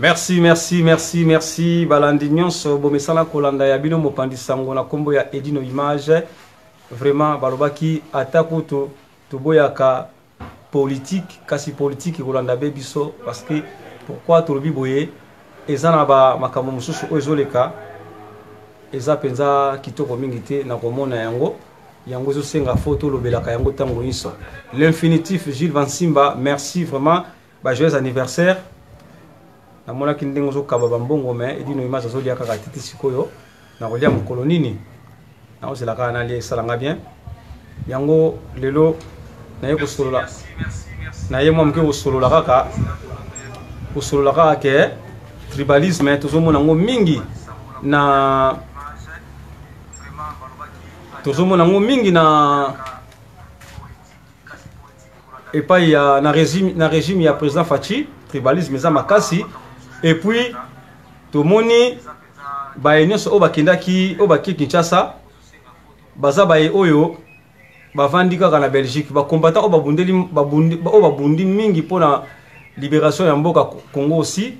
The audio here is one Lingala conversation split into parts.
Merci, merci, merci, merci. Balandi nyonso bomesala kolanda ya bino mopandi sango na kombo ya Edino Image. Vraiment balobaki atako to boyaka politique, kasi politique kolanda be biso parce que pourquoi to lobi boye ezana ba makambo mususu ezoleka eza penza kitoko mingi te na komona yango yango zo senga photo lobelaka yango tango inso. L'infinitif Gilles Van Simba, merci vraiment. Ba joyeux anniversaire. Na mona kindengo zo kababa mbongo me Edino Image zo liaka ka titi sikoyo na kolia mokolo nini na ozela ka na lie salanga bien yango lelo na yeko solola na yemo mke osolola kaka osolola kaka ke tribalisme tozomona ngo mingi na tozomona ngo mingi na epai ya na régime ya président Fachi tribalisme za makasi. Et puis tomoni baye nyonso o bakendaki o baki Kinshasa baza baye oyo bavandi kaka na Belgique ba combattant o babundi mingi pona libération ya mboka Congo aussi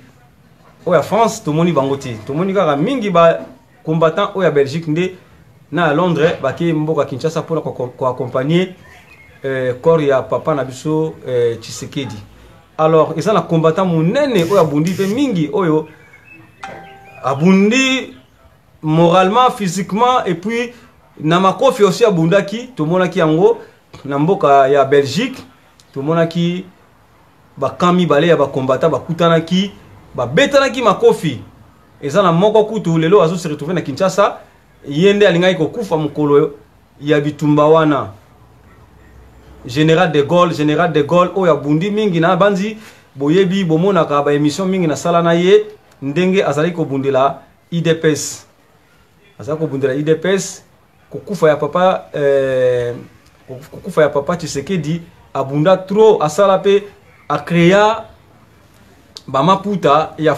o ya France tomoni bangoti tomoni kaka mingi ba combattant o ya Belgique nde na Londres baki mboka Kinshasa pona ko accompagner corps ya papa na biso Tshisekedi. Alors, ils sont les combattants mounene oyo abundi pe mingi oyo abundi moralement, physiquement et puis na makofi aussi abundaki to monaki yango na mboka ya Belgique to monaki ba kami bale ya ba combattants ba kutanaki ba betanaki makofi ezana moko kutu lelo azo se retrouver na Kinshasa yende alingai ko kufa mukolo ya bitumba wana Général de Gaulle oya bundi mingi na banzi boyebi bomona ka ba émission mingi na sala na ye ndenge azali ko bundela IDPS azali ko bundela IDPS kukufa ya papa Tshisekedi abunda trop asala pe a créa ba maputa ya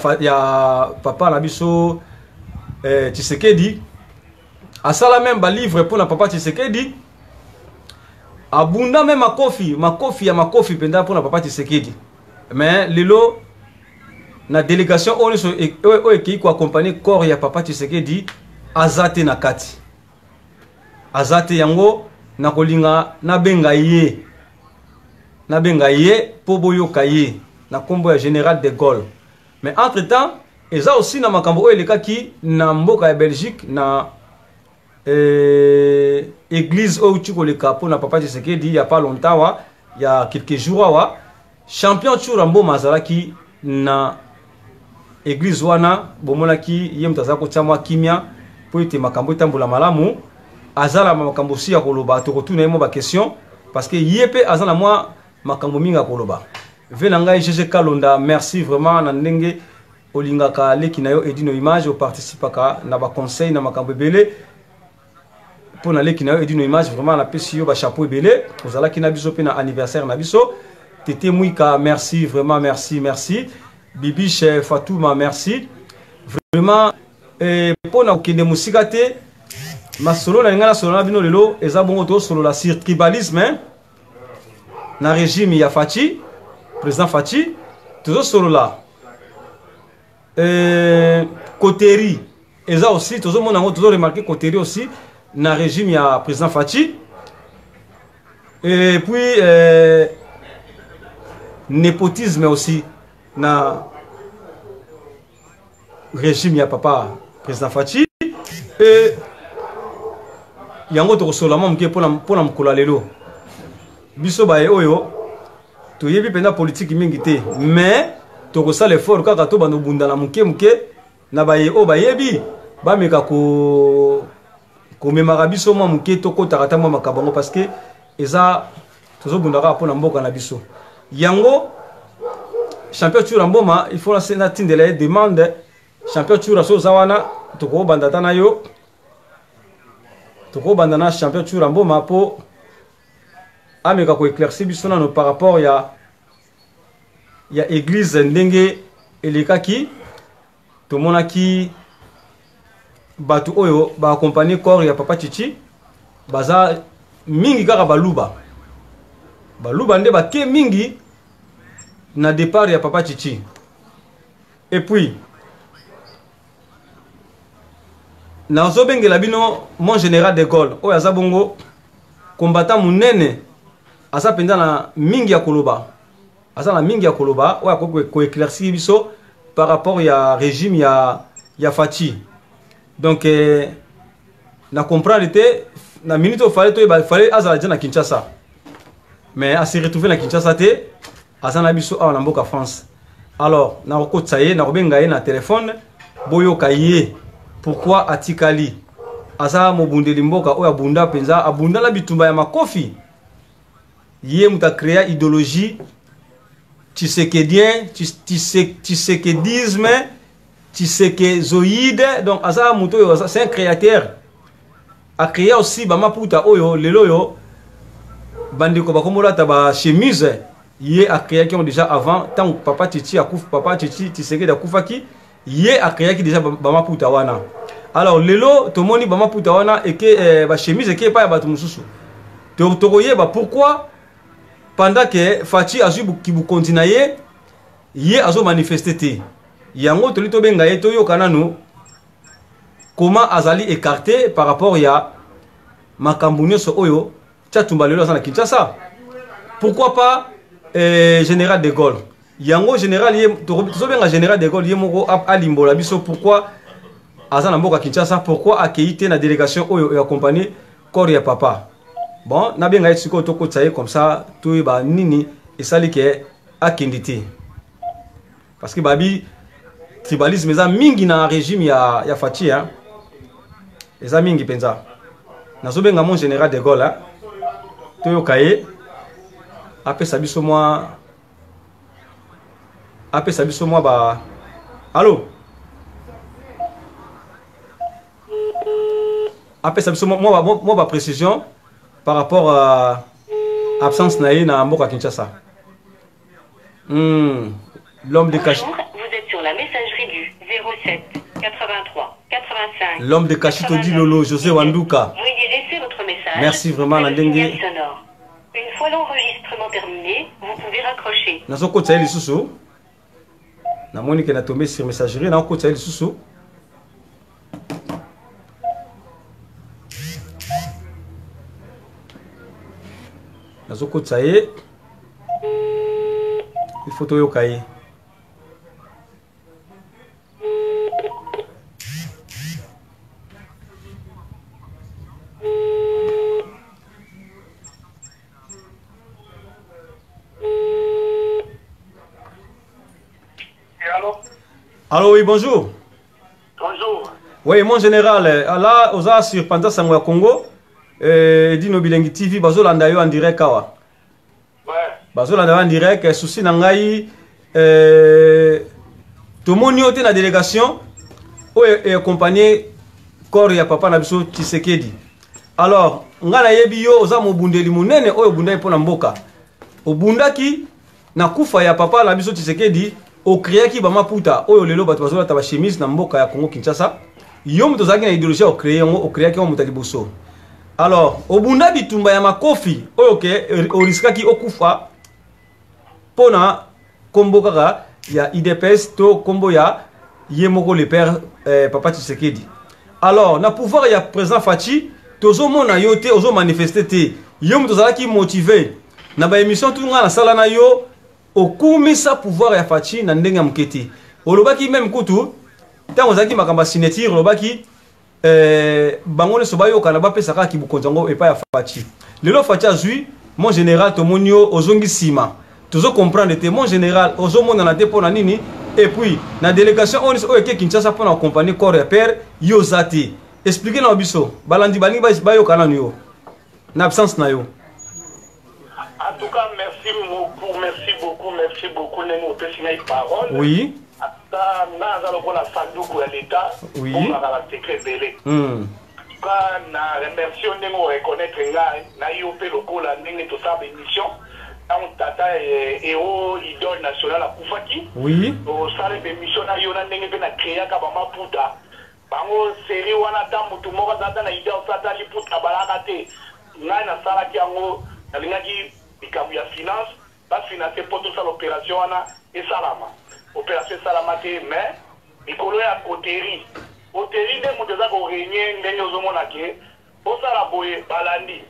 papa na biso Tshisekedi asala même ba livre pour na papa Tshisekedi abunda même makofi penda pour na papa Tshisekedi. Mais lelo na délégation on qui ko accompagner corps ya papa Tshisekedi azate na kati azate yango na kolinga na benga ye po boyoka ye na kombo ya Général de Gaulle. Mais entre temps eza aussi na makambo oyo lekaki na mboka ya Belgique na église au Tchikoleka pour na papa Tshisekedi il y a pas longtemps wa il y a quelques jours wa champion Churambo Mazalaki na église wana bomonaki yemtazako chamwa kimia po ete makambo tambola malamu azala makambo si ya koloba to kotuna yemo ba question parce que yepe azala moi makambo minga koloba venanga GG Kalonda merci vraiment na ndenge olingaka leki na yo Edino Image o participaka na ba conseil na makambo belé pour n'aller qui n'a eu une image vraiment la PCO ba chapeau belé vous allez qui n'a biso pe na anniversaire na biso Tété Mouika merci vraiment merci Bibi chez Fatouma merci vraiment pour na kende musika te ma solo na ngana solo na bino lelo eza bongo to solo la sur tribalisme na régime ya Fachi président Fachi toujours solo là Koteri eza aussi toujours mon ango toujours remarqué Koteri aussi na régime ya président Fachi et puis népotisme aussi na régime ya papa président Fachi et yango to solama mke pona mkola lelo biso bae oyo to yebi penda politique mingi te mais to ko sala effort kaka to bando bundana mke na bae o bayebi ba meka ko komemaka biso mwa muke toko takata mwa makabango parce que eza tozo bundaka pona mboka na biso yango champion Churamboma il faut la sénatine de la demande champion Chura so zawana toko bandata na yo toko bandana champion Churamboma po ameka ko éclaircir biso na no par rapport ya église ndenge elekaki to monaki batu oyo ba accompagner corps ya papa Chichi baza mingi kaka baluba nde ba ke mingi na départ ya papa Chichi Et puis nazobengela bino mon général de Gaulle oyo aza bongo combattant munene aza penza na mingi ya koloba aza na mingi ya koloba oyo akoki koéclaircir biso par rapport ya régime ya Faci. Donc na comprendre te na minute au fallait azala na Kinshasa, mais a se retrouver na Kinshasa te aza na biso awa na mboka France. Alors na kokotsa ye na kobenga ye na téléphone boyoka ye pourquoi atikali aza mobundeli mboka oyo abunda penza abunda la bitumba ya makofi ye muta créa idéologie tshisekedien tshisekedisme tshisekezoïde. Donc aza muto yo c'est un créateur a créé aussi ba maputa oyo lelo yo bandiko bakomola ta ba chemise ye a créé qui ont déjà avant tant papa Titi akufa papa Titi Tshisekedi akufaki ye a créé qui déjà ba maputa wana. Alors lelo tomoni ba maputa wana et que ba chemise et que pas ba tumususu to ba pourquoi pendant que Faci azu ki bu continuer ye azo manifester te yango to lito benga ye to yo kananu comment azali écarté par rapport ya makambunyo so oyo tchatumba lelo na Kinshasa. Pourquoi pas général de Gaulle yango général ye to benga général de Gaulle ye moko alimbola biso pourquoi azana mboka Kinshasa, pourquoi accueillir na délégation oyo accompagner corps ya papa. Bon na benga yetsiko to ko tsaye comme ça tout ba nini esali ke akindité parce que babi tribalisme eza mingi na régime ya Faci hein. Eza mingi penza nazobenga mon général de Gaulle hein. Toyo kaye apesa biso moi ba allô apesa biso moi ba précision par rapport à absence naïe na mboka Kinshasa. L'homme de Kashi. Vous êtes sur la messagerie du 07 83 85. L'homme de Kashi te dit Lolo, José Wanduka. Veuillez laisser votre message. Merci vraiment la dengue. Une fois l'enregistrement terminé, vous pouvez raccrocher. Nazo kotsa eli susu. Na moni que na tombé sur messagerie na kotsa eli susu. Nazo kotsa ye. Il faut to yokaye. Allô, oui, bonjour. Bonjour. Oui, mon général, là, oza sur Panta Sangwa Congo, Dino Bilengi TV, bazolanda yo en direct kawa. Ouais. Bazolanda en direct, souci nangai, tomoni ote na délégation, oyo accompagné corps ya papa na biso Tshisekedi. Alors, ngana yebi yo oza mobundeli munene oyo bundai pona mboka. Obundaki na kufa ya papa na biso Tshisekedi. Au créé qui bama puta oyo lelo bato bazola ta ba chemise na mboka ya Congo Kinshasa yo muto zaki na idéologie au créé qui on muta liboso. Alors obunda bitumba ya makofi oyo ke o riskaki okufa pona kombo kaka ya IDPS to kombo ya yemoko le père papa Tshisekedi. Alors na pouvoir ya président Faci tozo mona yo te ozo manifester te yo muto zaki motivé na ba émission tout nga na sala na yo okumisa pouvoir ya Faci na ndenga muketi olobaki même kutu tango zaki makamba signature olobaki bangone so bayo kana ba pesa ka ki bukonzango epa ya Faci lelo Faci azui mon général tomonio ozongi sima tozo comprendre te mon général ozo mona na te pona nini et puis na délégation onis o eke Kinshasa pona accompagner corps ya père yo zati expliquer na biso balandi balingi bayo kana yo na absence na yo. En tout cas, merci beaucoup, Némo Pessinay Parole. Oui. Dans la Sandouk de l'État, oui. Pour la secret belé. En tout cas, na remercie Némo reconnaître na IOP local la ligne tout ça émission. On tata et au idole national à Koufaki. Oui. Au salle d'émission na yona nenge pe na créa kabama puta. Bango série wana ta mutu moko tata na idée au sata li puta balaka te. Ngai na sala ki ango na lingaki bikabu ya finance ba financer pour toute l'opération wana et salama opération salamate mais mikolo ya Coterie nde moto eza korenye ndenge ozomona ke osala boye balandi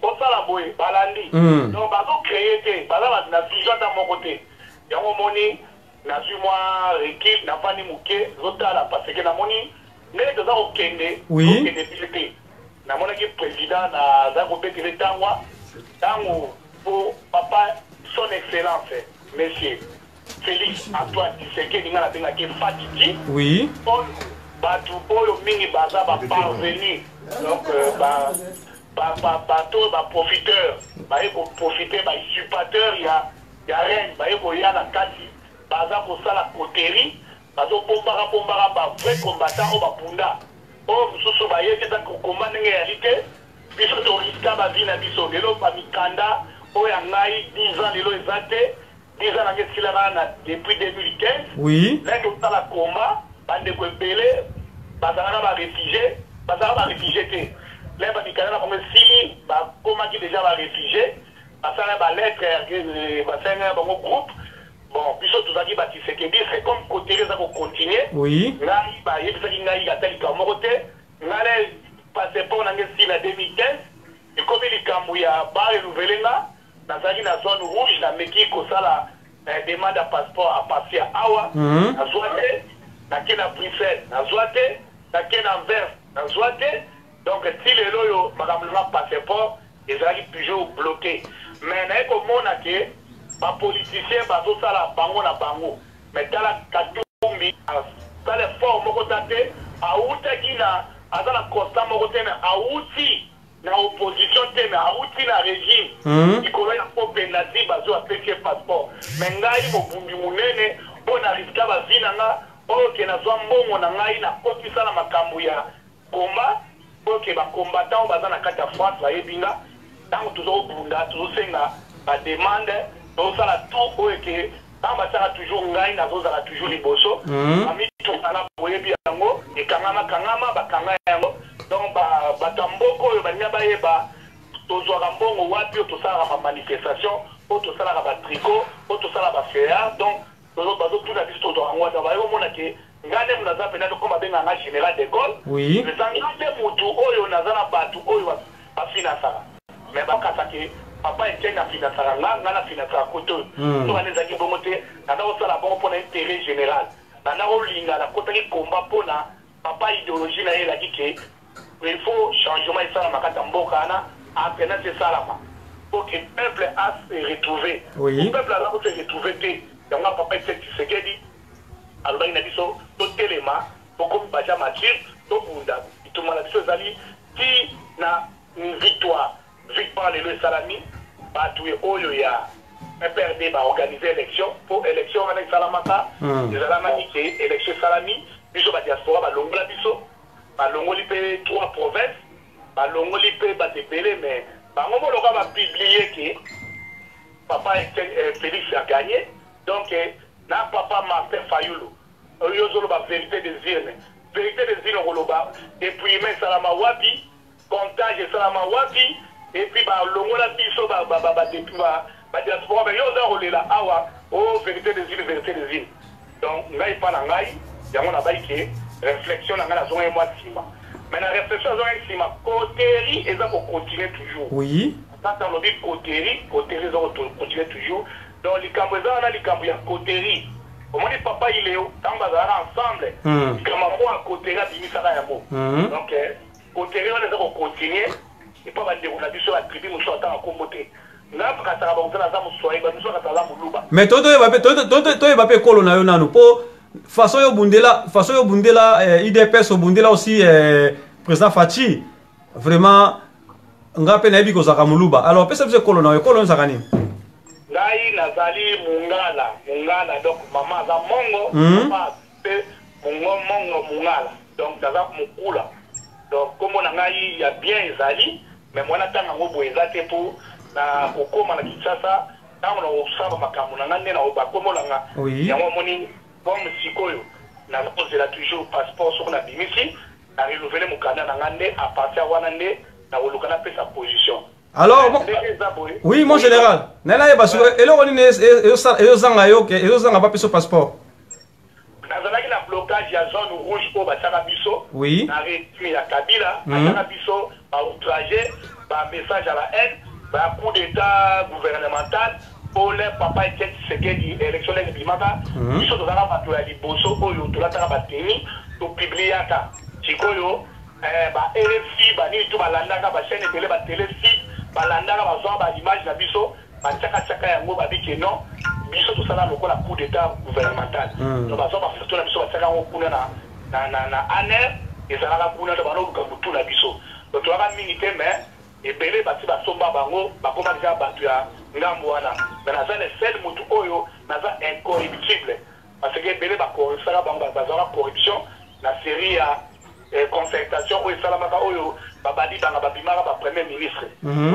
donc bazocreye te baza na vision ata moko te yango moni nazwi mwa recul nafandi moke zotala parce que namoni ndenge toza kokende bile te namonaki président naza kopetele ntango po papa son excellence monsieur Félix Antoine Tshisekedi nga nabengaki Fatiki bato oyo mingi baza baparvenu donc bato baprofiteur baye koprofite bausurpateur ya reine baye koya na kati baza kosala Coterie bazobombaka bavrai combattant oyo bapunda oyo mosusu bayebi eza kokoma ndenge yali te biso toriska bavi na biso lelo bamikanda oyo ya ngai 10 ans lelo eza te 10 ans nange esilaka na depuis 2015 ndenge osala komba bandeko ebele bazalaka barefugie te le bamikanda na bango esili bakomaki deja barefugie basala balettre basala bango groupe bon biso tozalaki Tshisekedi c'est comme Coterie eza kocontinue ngai bayebisaki ngai ata likambo moko te ngai passeport nange esili na 2015 ekomi likambo ya barenouvele nga nazalaki na zone rouge nameki kosala demande ya passeport a partir ya awa nazwa te nake na Bruxelles nazwa te nake na Anvers nazwa te donc ti lelo oyo makambo na passeport ezalaki toujours bloqué mais naye komona ke bapoliticien bazosala bango na bango mais tala Katumbi asala effort moko ta te awutaki na aza na constat moko te mais awuti na opposition te mais awuti na régime likolo ya popenda ti bazwa apesi passeport mais ngai mobumbi munene mpo na riska bavi na nga oyo ke nazwa mbongo na ngai nakotisala makambo ya komba oyo ke bakombatant oyo baza na kati ya France bayebi nga ntango tozobunda tozosenga bademande tozosala tout oyo ke ntango batiaka toujours ngai nazozala toujours liboso bamitongana boyebi yango ekangama bakanga yango donc bato ya mboka oyo balinga bayeba tozwaka mbongo wapi oyo tosalaka bamanifestation oyo tosalaka batricot oyo tosalaka bafeya donc bazotuna biso tozwaka yango wapi bayomona ke ngai nde naza mpena tokoma benganga général de Gaulle eza ngai nde motu oyo naza na bato oyo bafinansaka mais bakasa ke papa Etienne afinansaka nga nafinansaka kote oyo to bana ezalaki bongo te nanda kosala bongo mpona intérêt général nanda kolinga nakotaki komba mpona papa idéologie na ye elaki ke il faut changement esalama kati ya mboka wana alternance esalama pour que peuple a se retrouver peuple aza kose retrouver te yango papa Etienne Tshisekedi alobaki na biso totelema tokomi baja mature tobunda bitumba na biso ezali ti na victoire lelo esalami bato oyo ya PRD baorganize élection po élection wana esalamaka ezalamaki ke élection esalami biso badiaspora balongola biso balongoli mpe 3 provinces balongoli mpe bato ebele mais bango moloka bapiblie ke papa Félix a gagné donc na papa Martin Fayulu oyo ozoloba vérité des urnes okoloba épouillement esalama wapi comptage esalama wapi et puis balongola biso badiaspora yo oza kolela awa o vérité des îles donc ngai mpa na ngai yango nabai ke réflexion na ngai nazonga ye mwa nsima mais na réflexion nazonga ye nsima Coterie eza kocontinue toujours tata lobi Coterie eza kocontinue toujours donc likambo eza wana likambo ya Coterie omoni papa ileo ntango bazalaka ensemble likambo moko ya Coterie abimisaka yango donc Coterie wana eza kocontinue epa bandeko na biso batribi mosusu atanga kombo te ngapakasaka bakosala aza moswai bamiso bakasaka aza moluba mais toyeba mpe ekolo na yo nanu mpo façon yo bundela idps obundela aussi président Faci vraiment nga mpe nayebi kozalaka moluba alors pesa biso ekolo na yo ekolo ezalaka nini ngai nazali mongala donc mama aza mongo mama mpe mongo mongala donc naza mokula donc kombo na ngai ya bien ezali mais mwana ntango yango boye eza te mpo na kokóma na Kinshasa ntango na kosala makambo na ngai nde na bakomolanga yango omoni comme sikoyo nakozela toujours passeport soki nabimisi na renouvele mokanda na ngai nde apartir wana nde na koluka napesa position alors oui mon général nayeba siko eloko nini ezozanga yo ezozanga bapesa passeport blocage ya zone rouge pour bataka biso oui na rythme ya Kabila bataka biso ba outragé ba message à la haine ba coup d'état gouvernemental pour le papa Etienne Tshisekedi élection les bimaka biso tozaka bato ya liboso oyo tolataka bateni to publiaka chikoyo ba RFI ba ni to balandaka ba chaîne télé ba téléfi balandaka bazwa ba image na biso ba chaka yango ba biki non biso tout ça là lokola coup d'état gouvernemental donc bazwa ba photo na biso ba chaka ngo kuna na aner ezalaka kuna to bano luka mutu na biso donc toaka minité mais ebele bati basomba bango bakoma déjà bato ya ngambo wana mais naza le seul mutu oyo naza incorruptible parce que ebele bakorupsaka bango bazwaka corruption na série ya concertation oyo esalamaka oyo babadi banga babimaka ba premier ministre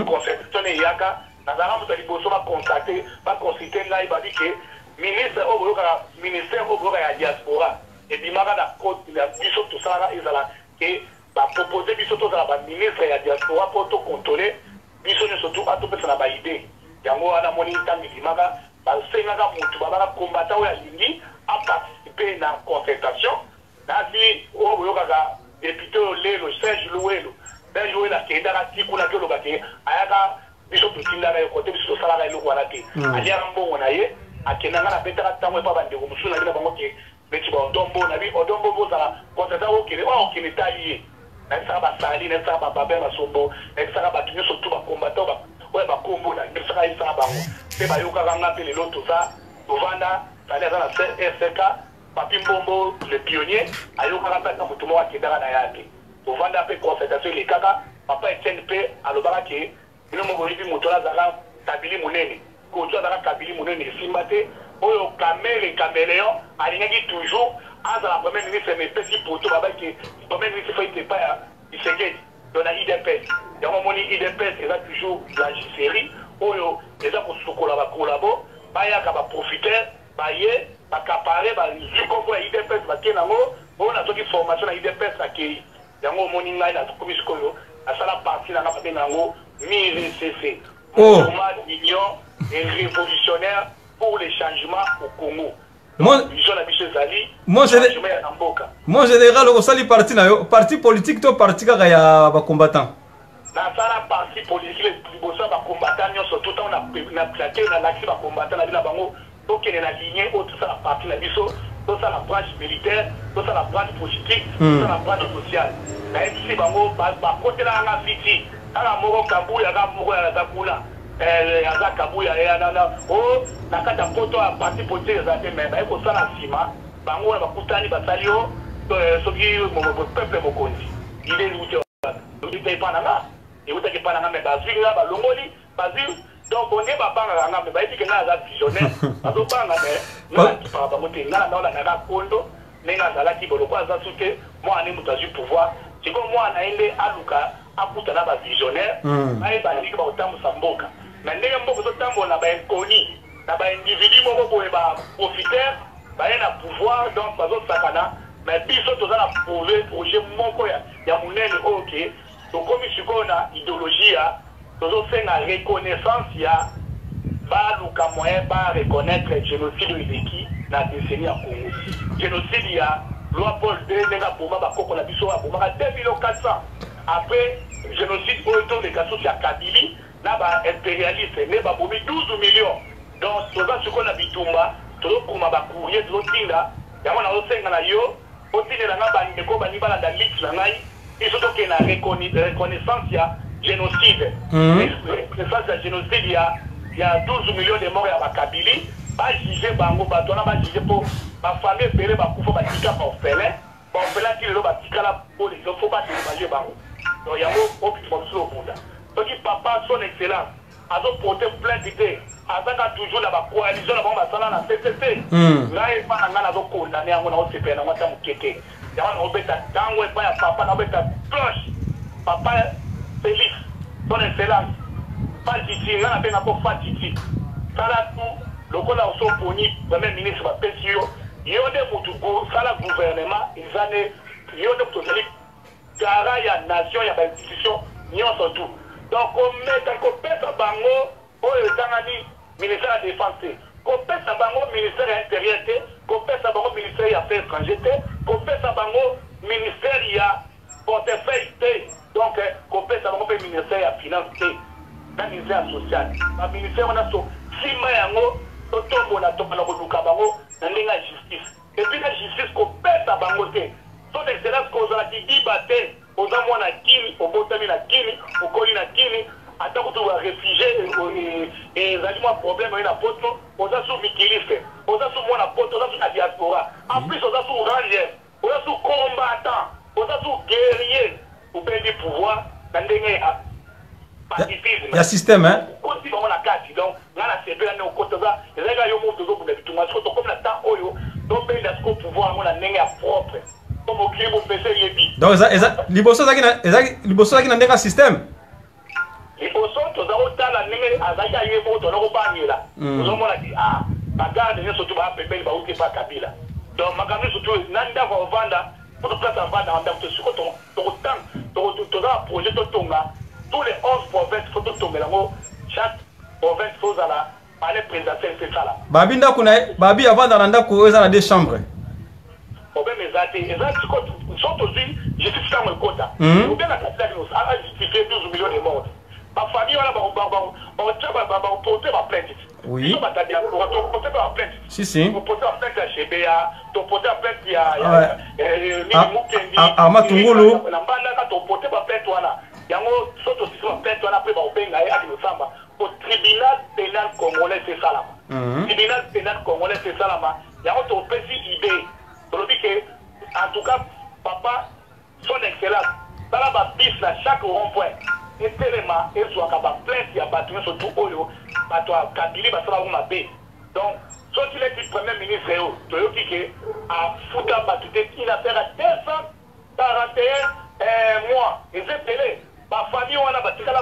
concertation eyaka nazala moto liboso bacontacte baconsulte ngai babi ke ministre oyo boyokaka ministère oyo boyoka ya diaspora ebimaka na code ya biso tosalaka ezala ke bapropose biso tozala baministre ya diaspora mpo tocontrole biso nyonso tu atopesa na baide yango wana moni ntango ebimaka basengaka motu babaka kombata oyo alingi aparticipe na concertation nasi oyo boyokaka député oyo lelo Serge Louelo akendaka ti kuna te oloba ke ayaka biso totindaka ye kote biso tosalaka eloko wana te aliaka mbongo na ye akendanga na betaka ntango epa bandeko mosusu na bino bango ke neti baodombo na bi odombo bozala kontrata okende oyo okende tali ye nayebisaka basali nayebisaka bababe masombo nayebisaka bato nyonso tu bakombata oyo bakombo nayebisaka yebisaka bango mpe bayokaka nga mpe lelo tovanda sali aza na RCK papi mbombo le pionnier ayokaka mpaka moto moko akendaka na ya te tovanda mpe concertation elekaka papa Etienne mpe alobaka ke bino moko oyebi moto azalaka kabili monene koto azalaka kabili monene esimba te oyo kameleon alingaki toujours azala premier ministre mepesi poto babaki premier ministre fo ete epai ya Tshisekedi donc na IDPS yango moni IDPS eza toujours la série oyo eza kosukola bakolabo bayaka baprofiteur baye bakapare bazwi kombo ya IDPS bakei nango oyo nazoki formation na IDPS akei yango omoni ngai nakomi sikoyo asala parti nanga babenga yango MIRCC mouvement d'union et révolutionnaire pour les changements au Congo. Mon général, au sali parti na yo, parti politique to parti kaka ya ba combattant. Na sala parti politique liboso ba combattant nyonso tout on a plaqué na l'axe ba combattant na bina bango to kene na lignée au tout ça la parti na biso, to ça la branche militaire, to ça la branche politique, to ça la branche sociale. Na ici bango ba côté na nga fiti, ala moko kabu ya ga moko ya zakuna. Aza kabuya na o nakata poto ya parti politique za te mais ko sala sima bango na bakutani basalio soki mo peuple mokonzi il est luté il paye pas nanga et vous t'es pas nanga mais bazwi nga balongoli bazwi donc on est ba banga nga mais ba dit que nga za visionnaire bazo banga mais na ki pa ba moté nga na la na kondo nenga zala ki bolo kwa za soute moi ani mutaji pouvoir c'est comme moi na ende aluka akuta na ba visionnaire ai ba ndiki ba otamu samboka mais ndenge mboko zotambola ba inconi na ba individu moko boye ba profiteur ba na pouvoir donc bazo sakana mais biso tozala prouver projet moko ya munene ok donc comme siko na idéologie ya tozo senga reconnaissance ya ba luka moyen ba reconnaître génocide eleki na décennie ya Congo génocide ya loi Paul II ndenga boma ba koko na biso ba boma 2400 après génocide autour de Kassou ya Kabili na ba impérialiste ne ba bomi 12 millions donc toza siko na bitumba tozo kuma ba courrier tozo tinda yango na osenga na yo otindela nga ba ndeko ba ni bala da liste na ngai iso to ke na reconnaissance ya génocide reconnaissance ya génocide ya 12 millions de morts ya ba Kabili ba juger bango ba tona ba juger po ba famille pere ba kufa ba tika ba orphelin qui le ba tika la po les faut pas déménager bango donc yango opitu ba bunda soki papa son excellence azo porter plainte te azaka toujours na ba coalition na bango basala na CCC ngai pa na ngana zo condamner yango na OCP na ngata mukete yango na obeta tango epa ya papa na obeta cloche papa Félix son excellence pas titi ngana benga ko fatiti sala tout lokola oso poni premier ministre ba pesio yode mutu go sala gouvernement izane yode tozali gara ya nation ya ba institution nyonso tout donc on met ko pesa bango oyo tangani ministère de la défense ko pesa bango ministère intérieur kopesa bango ministère ya affaires étrangères te kopesa bango ministère ya portefeuille te donc kopesa bango mpe ministère ya finance te na ministère ya social baministère wana so nsima yango totombola tokana koluka bango na ndenge ya justice epuis na justice kopesa bango te son excellence kozalaki diba te oza mwana kini obotami na kini okoli na kini ata kutu ba réfugié ezali mwa problème oyo na poto oza su mikiliste oza su mwana poto oza su na diaspora en plus oza su ranger oza su combattant oza su guerrier opendi pouvoir na ndenge ya pacifisme ya système hein koti bango na kati donc ngana sepela ne okotoza ezalika yo moto ozobunda bitumba siko tokomi na temps oyo tobenda siko pouvoir yango na ndenge ya propre comme okili bopesa yebi donc liboso ezalaki na ndenge ya système liboso toza kotala ndenge azalaki aye moko toza kobangela ozomona ti bagarde nyonso tu bapembeni bauti epa kabila donc makambo nyonso tu na ndako ovanda po toplasa vanda na ndako tosiko toza na projet totonga tous les 11 provinces fo totongela yango chaque province fo ozala palais présidentiel c'est ça là babi ndako na babi avanda na ndako oyo eza na 2 chambres problème eza te eza siko so tozwi justice ntango ekota obia na kati laki ajustifie 12 millions de morts bafamille wana baoporte baplainte oui toporte baplainte si toporte baplainte ya shebea toporte baplainte ya mukendi Armand Tungulu na mbandaka toporte baplainte wana yango so tosisi baplainte wana mpe baobenga ye akilosamba au tribunal pénal congolais esalama tribunal pénal congolais esalama yango topesi idée tolobi ke en tout cas papa son excellence tala babis na chaque rond-point etelema ezwaka baplainte ya bato nyonso tu oyo bato ya kabili basala bango mabe donc soki leki premier ministre oyo toyoki ke afuta bato te il affaire 241 mois eza ebele bafamille wana batikala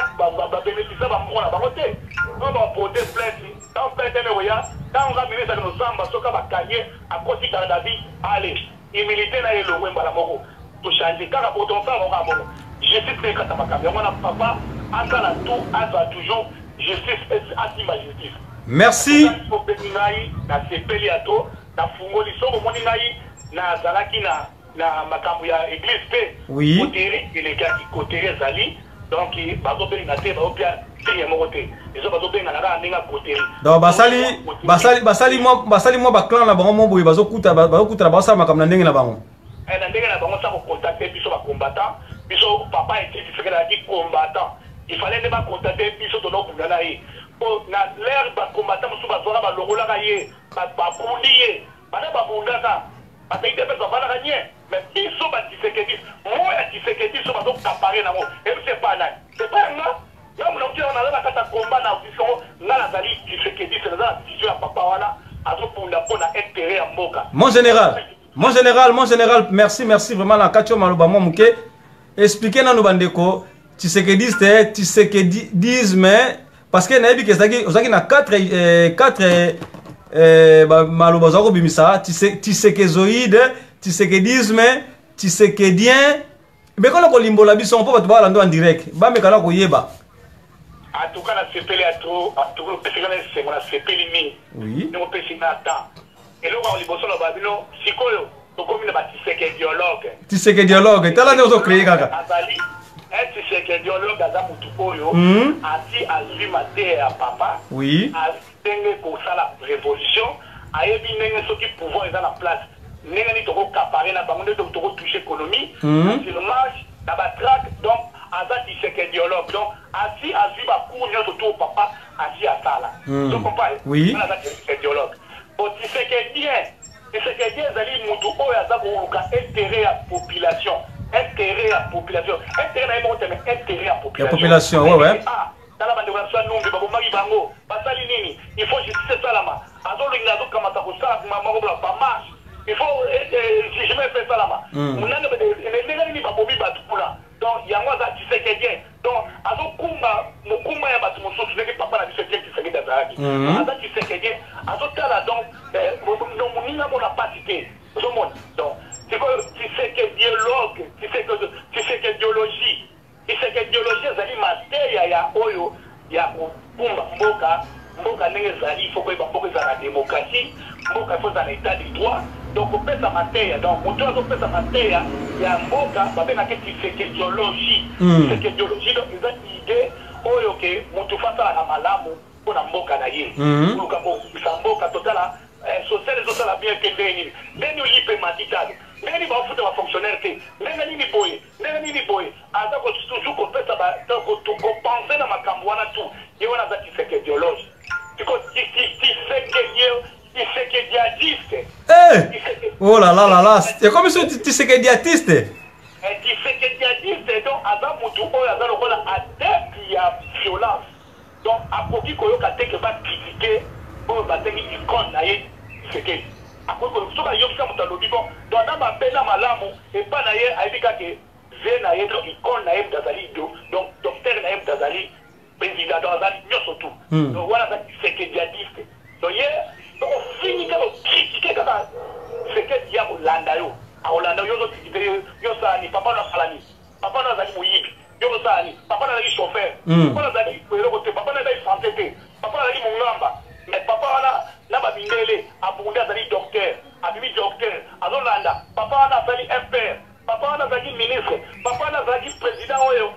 babénéficia bambongo na bango te no baporte plainte ntango plainte ene oya ntango nga ministre akenosamba soki bakanye akoti kaka david ale humilité na ye elongwe mbala moko tochange kaka po tonsala bango kaka moko justice te ekata makambo yango na papa azala tout azala toujours justice atima justice merci opesi ngai nasepeli ya to nafungoli soko omoni ngai nazalaki na makambo ya église te oui kotere elekaki kotere ezali donc bazobenga te baopia signe moko te ezo bazobenga na kaka ndenge ya kotere donc basali mwa baclan na bango mo boye bazokuta na bazosala makambo na ndenge na bango na ndenge na bango sa kocontacte biso bacombattant biso papa etitiseke nazalaki combattant il fallait nde bacontacte biso tonokunda na ye po na lere bacombattant mosusu bazwaka balongolaka ye babundi ye bana babundaka bapeyi te mpe bavandaka nie mais biso batisekedi mo ya tisekedi so bazokapare nango ebi se pa nani se pa yanga yango nakutina naza na kati ya komba na vision nga nazali tisekedi se naza na vision ya papa wana azopunda mpo na intérêt ya mboka Mon général, merci vraiment la Kacho Maloba Momuke. Expliquez nous bandeko Tshisekedisme parce que naebi kezaki ozaki na 4 Maloba zako bimisa Tshisekezoïde, Tshisekedisme, Tshisekedien. Mais quand on limbola biso on peut pas balando en direct. Ba mekala ko yeba. En tout cas la sepeli a trop pesika na sengo na sepeli mi. Oui. Nous pesina ta. Et là, on liboso la babino, sikoyo, tokomi na batiseke dialogue. Tiseke dialogue, tala nde ozo créer kaka. Azali, tiseke dialogue aza mutu oyo, asi azwi mate ya papa. Oui. Azenge ko sala révolution, ayebi ndenge soki pouvoir eza na place. Ndenge ni toko kapare na bango ndenge toko toucher économie, filmage, na batraque, donc aza tiseke dialogue. Donc asi azwi ba cours nyonso to papa asi asala. Tu comprends? Oui. Aza tiseke dialogue. Tshisekedi ezali mutu oyo aza koluka intérêt ya population intérêt na ye moko teme intérêt ya population ouais tala bandeko na so numbi babomaki bango basali nini il faut justice esalama azolinga azokamata kosala makobola bamarche il faut jugement efe esalama munane ndenge nini babomi bato kuna donc yango aza Tshisekedi donc azokumba mokumba ya bato mosusu ndenge papa na biso ete Tshisekedi azalaki aza Tshisekedi azotala donc moninga mona pasi te ozomona donc sikoyo Tshisekediologie ezali mateya ya oyo ya kokumba mboka mboka ndenge ezali il faut koyeba mboka eza na démocratie mboka il faut eza na état de droit donc opesa mateya donc moto azopesa mateya ya mboka babengaka tisekediologie tisekediologie donc eza idée oyo ke moto fasala na malamu mpona mboka na ye koluka kokisa mboka totala sociale ezosala bien ke ndenge nini ndenge olipe matitalo ndenge nini baofuta bafonctionnaire te ndenge nini boye aza toujours kopesa kopense na makambo wana tu ye wana aza tisekediologie tisekediatiste oh là là là là c'est comme si tisekediatiste tisekediatiste donc aza mutu oyo aza lokola adepte ya violence donc akoki koyoka te ke bacritique oyo batengi icone na ye tisekedi akoki soki ayokisa moto alobi bon donc na mabe na malamu epa na ye ayebi kake ve na ye donc icone na ye moto azali donc docteur na ye moto azali président donc azali nyonso tu donc wana aza tisekediatiste donc ye ofini kaka ocritique kaka tisekedi ya kolanda yo akolanda yo ozokritike yo sani papa no asalani papa no azali moyibi yo ozali papa no azali chauffeur papa no azali eloko te papa no azali santé te papa no azali mongamba mais papa wana na babindele abunde azali docteur abimi docteur azolanda papa wana azali impère papa wana azali ministre papa wana azali président oyo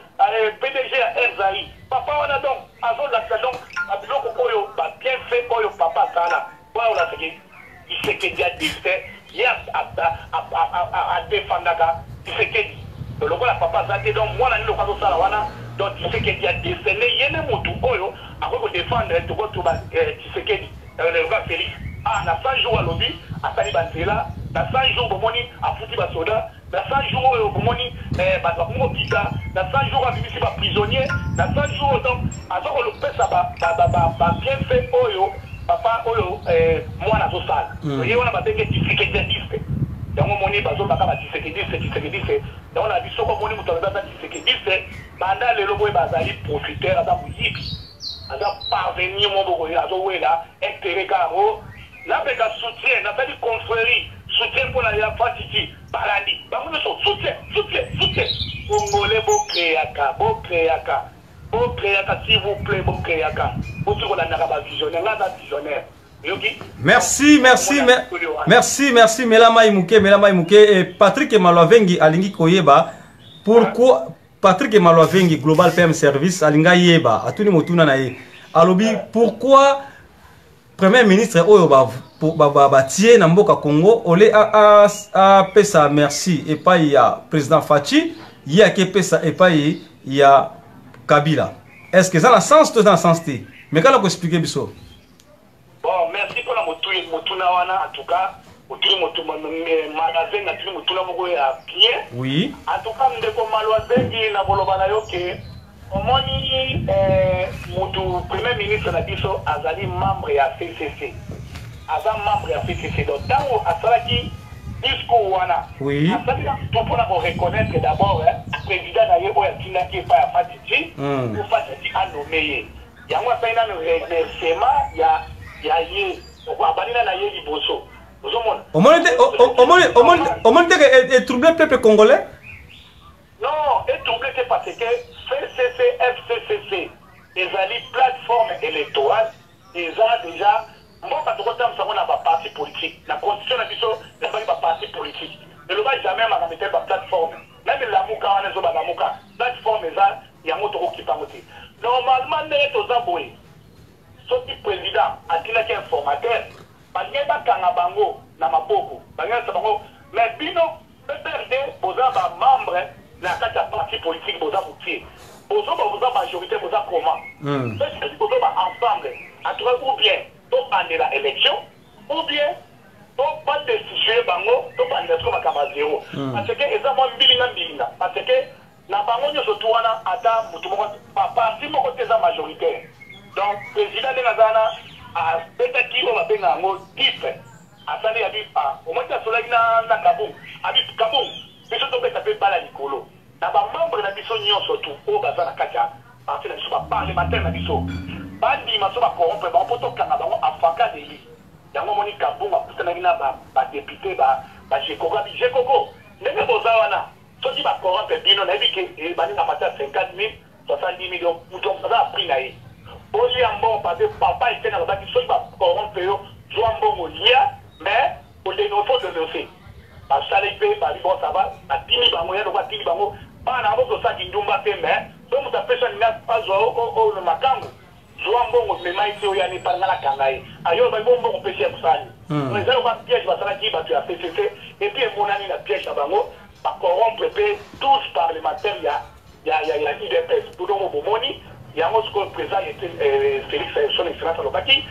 PDG ya RZI papa wana donc azolanda donc biloko oyo babienfait oyo papa azala oyo olaseki tisekediatiste ye adefandaka tisekedi lokola papa aza te donc mwana nini lokola azosala wana donc tisekediatiste ne ye ne motu oyo akoki kodefendre tokotuba tisekedi lokola félix na 100 jours alobi asali banzela na 100 jours bomoni afuti basoda na 100 jours oyo bomoni bato bakomi kobika na 100 jours abimisi baprisonnier na 100 jours donc aza kolopesa babienfait oyo papa oyo mwana azosala ye wana babenge tisekediatiste yango moni bazobaka batisekediste yango na biso komoni moto aza tisekediste banda lelo boye bazali profiteur aza moyibi aza parvenir moboko azowela intérêt kango napeka soutien nasali confrérie soutien mpona ya fatiti balandi bango nyonso soutien congolais bocréaka s'il vous plaît bocréaka boti kolandaka bavisionnaire nga aza visionnaire. Merci Melama Imuke et Patrick Malwavengi alingi koyeba pourquoi Patrick Malwavengi Global PM Service alinga yeba atuni motuna na ye alobi pourquoi Premier ministre oyo ba tie na mboka Congo ole a pesa merci et pas ya président Fachi ya ke pesa et pas ya Kabila. Est-ce que ça a un sens tout dans le sens t mais quand on expliquer biso. Bon, merci pour la motuna wana en tout cas autour magasin na tuli motuna moko ya bien. Oui. En tout cas ndeko Malwavengi na boloba na yo ke omoni mutu premier ministre na biso azali membre ya CCC. Aza membre ya CCC donc tango asalaki discours wana. Oui. Asali tout pour la reconnaître d'abord président na ye oya tinaki pa ya Fatiti pour Fatiti a nommé. Yango asali na remerciement ya ye abanina na ye liboso ozomona omoni et troubler peuple congolais non et troubler c'est parce que FCC ezali plateforme électorale eza déjà mboka tokotamisa ngo na baparti politique na constitution na biso ezali baparti politique eloba jamais makamete baplateforme même lamuka wana ezoba lamuka plateforme eza yango tokokipango te normalement ndenge toza boye soki président atinaki informateur balingi bakanga bango na maboko balingi bango mais bino PPRD boza bamembre na kati ya parti politique boza motie boza majorité boza comment soki boza ensemble atoka ou bien tobandela élection ou bien tobadestitue bango tobandela siko makambo ya zéro parce que eza mwa mbilinga parce que na bango nyonso tu wana ata motu moko parti moko te eza majoritaire. Donc, le président de Nazana a peut-être qu'on va bien en type. A ça, il a dit, au moins, il a solé na Kaboum. A dit, Kaboum, mais je dois taper pas la Nicolo. N'a pas membre de la mission surtout, au Bazana Kacha, parce que je ne suis pas parlementaire de la mission. Bandi, ma soeur, corrompre, on peut tout Canada, à Faka de lui. Il y a un moment où Kaboum a poussé un député, j'ai Coco. Les gens Bozawana, ceux qui va corrompre, bien, on a dit que les bandits n'a pas 50 000, 70 millions, ou donc ça a pris naïf. Oli ambon parce que papa était dans le bâtiment, il va corrompre, soit bon au lien, mais pour les notions de dossier. Parce que ça les paye, bon ça va, à Tini Bango, il y a de Tini Bango, pas en avant de ça qui nous bat, mais donc vous appelez ça pas au Makango. Soit bon, mais maïs, il y a des parents à la Kangaï. Ailleurs, bon, on peut faire ça. Mais ça, on va piège, ça va qui va tu as PCC, et puis mon ami la piège à Bango, par corrompre tous parlementaires, il y a IDPS, tout le monde au Moni. Il y a un autre président, Félix, son excellence à l'Obaki.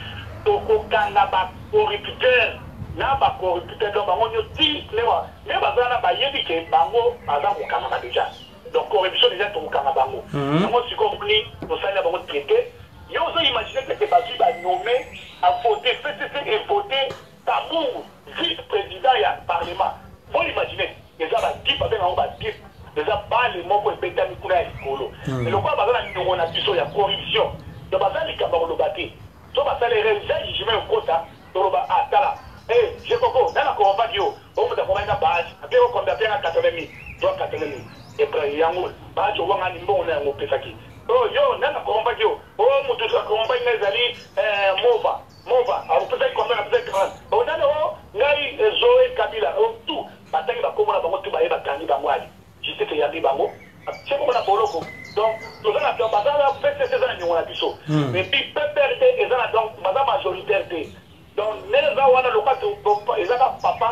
Donc, on a un corrupteur, n'a corrupteur, donc on dit, mais on a dit que Bango, Adam, on a déjà. Donc, corruption déjà, on a Bango. Donc, on s'y compris, on s'en a beaucoup traité. Il y a aussi imaginé que c'est Basu va nommer, à voter, et voter Tamour, vice-président et Parlement. Faut l'imaginer, les gens vont dire, on va dire. Déjà, pas les mots pour péter les couleurs et les mais le quoi, on a dit sur la corruption. Donc, les camarades le battent. Donc, les résultats, je mets au quota. Donc, là, j'ai coco, dans la corruption, on me demande une base, après, on compte à 80 000, donc 80 000. Et puis, il y a un mot, je vois un niveau, on a un pesaki. Oh, yo, dans la corruption, oh, mon Dieu, la corruption, les alliés, Mova, alors peut-être qu'on a peut-être grand. On a le Nai, Zoé, Kabila, tout. Maintenant, il va comment la banque, tu vas y aller, je sais qu'il y a des banques. C'est comme la Boloko. Donc, nous avons fait ces années, on a dit ça. Mais puis, PPRD, ils ont donc, madame majoritaire. Donc, nous avons le cas de ils ont papa,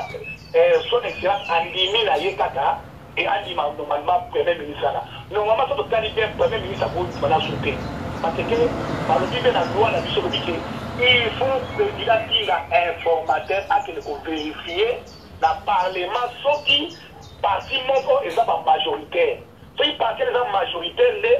son excellence, Andimi na Yekaka, et Andima, normalement, premier ministre. Normalement, c'est le candidat premier ministre à vous, madame Souté. Parce que, par le bilan de la loi, la mission de il faut que le président dise à informateur à qu'il faut vérifier le Parlement, ce qui parti moko eza ba majoritaire. Si parti eza majoritaire le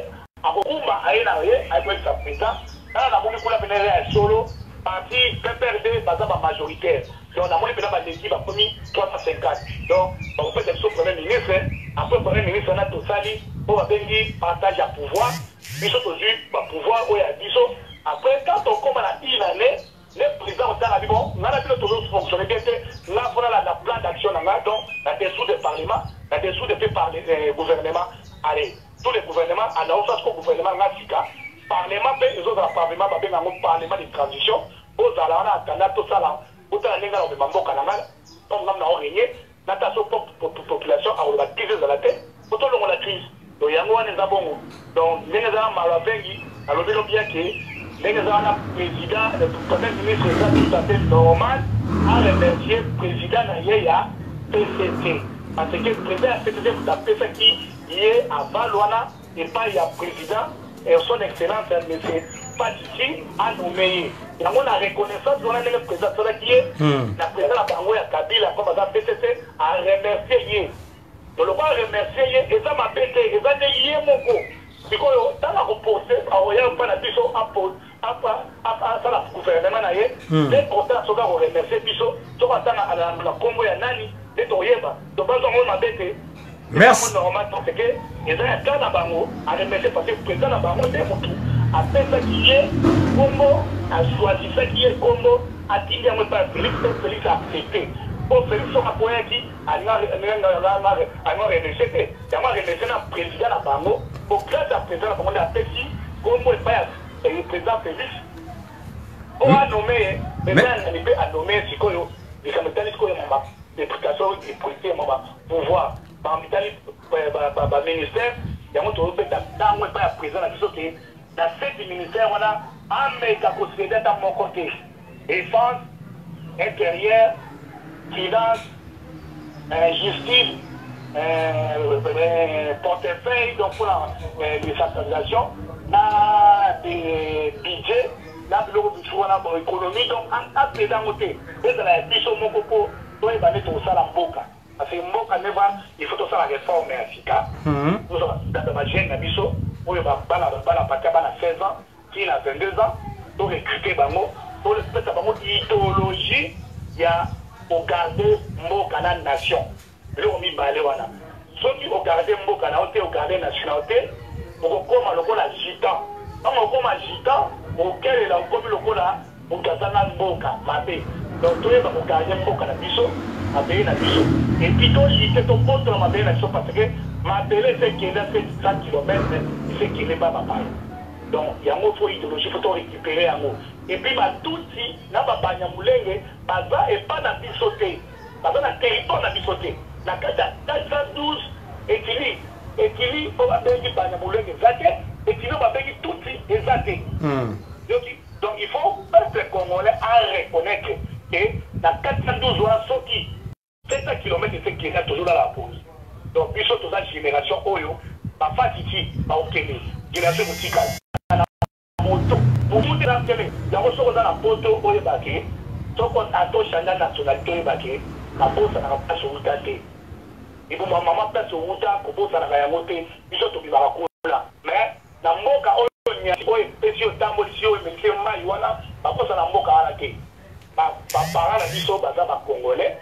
akokumba aina ye aiko sa président, na moni kula benere ya solo parti PPRD baza ba majoritaire. Donc na moni pena ba l'équipe ba komi 350. Donc on peut être premier ministre, après premier ministre na to sali pour ba bengi partage à pouvoir, biso tozu ba pouvoir o ya biso. Après quand on commence à une année le président de la Bible, on a vu le toujours fonctionner bien. Là, voilà la plan d'action, donc, la dessous des parlements, la dessous des gouvernements. Allez, tous les gouvernements, à la hausse, ce gouvernement, parlement, les autres parlements, parlement de transition, aux alana, à tout ça là, au temps où on mambo canal, on a régné, natation population, on a crise de la tête, au temps où on a crise. Donc, il y a un abonnement. Donc, les gens malavengi, alors, bien que les président, le premier ministre est tout à fait normal à remercier le président Nayaya PCT. Parce que le président PCT, vous appelez ça qui est à Valouana et pas il y a président et son excellence, M. Patichi, à nommer. Et on a reconnaissance, on a le président qui est la présidente de la Bango et Kabila, comme la PCT, à remercier. Donc le roi remercier, et ça m'a pété, et ça n'est pas mon coup. Parce que dans la reposée, on y a pas la biso à la gouvernement naie, les contents sont là pour remercier biso, tout va à la Congo et Nani, et Toyeba. Donc, on m'a bêté. Merci. Normal parce que ils ont un cas d'Abango à remercier parce que le président d'Abango est tout. A fait ça qui est Congo, a choisi ça qui est Congo, a dit qu'il n'y a pas Félix a accepté. Pour Félix a dit à nous remercier. Il y a un président d'Abango. Pour grâce à président d'Abango, il a fait si Congo est pas le président Félix. On a nommé, maintenant a nommé Sikoyo, les Samétani Sikoyo, l'implication des policiers, pouvoir. Par le ministère, il y a un autre président qui dans ce ministère, on a un mec à considérer dans mon côté. Défense, intérieur, finance, justice, portefeuille, donc pour la décentralisation, des budgets, l'économie, donc un président côté. Et dans la bicho mon coco, toi il va mettre au salaire boca. Parce que il faut que ça la réforme efficace. Nous avons dans ma jeune bicho, où il va la 16 ans, qui a 22 ans, pour recruter Bango, pour le fait idéologie, il y a pour garder la nation. Le on balé wana. Ceux qui ont gardé Mbokana, ont gardé nationalité, pour comment le col agitant. Quand on comme agitant, auquel il a comme le col là, pour Gazana Mboka, Mabé. Donc tout le monde a gardé Mbokana Biso, Mabé na Biso. Et puis tout il était au compte de Mabé na Biso parce que Mabé c'est qu'il a fait 100 km, c'est qu'il n'est pas papa. Donc, il y a un mot idéologie, il faut récupérer un mot. Et puis, tout si, n'a pas Banyamulenge, Baza et pas dans bisoté. Baza dans le territoire dans bisoté. La 412, Etili, on va bénir Banyamulenge, Zate, Etili, on va bénir tout si, et Zate. Donc, il faut, peuple congolais, à reconnaître que la 412 ou un sorti, 700 km, c'est qui est toujours dans la pause. Donc, puis surtout dans la génération Oyo, ma fatigué, ma okene, génération musicale. Moto, pour tout dans télé, dans la photo Oyo Baké, donc on a tout changé la nationalité Baké, la pose ça n'a pas sur Outa. Et pour ma maman, place sur Outa, pour pose ça n'a pas monté, puis surtout qui va là. Mais, dans mon cas, Oyo, Oyo, Pesio, Tambolio, Monsieur Maïwana, ma pose ça n'a pas arrêté. Ma parent a dit ça, Baza, Congolais.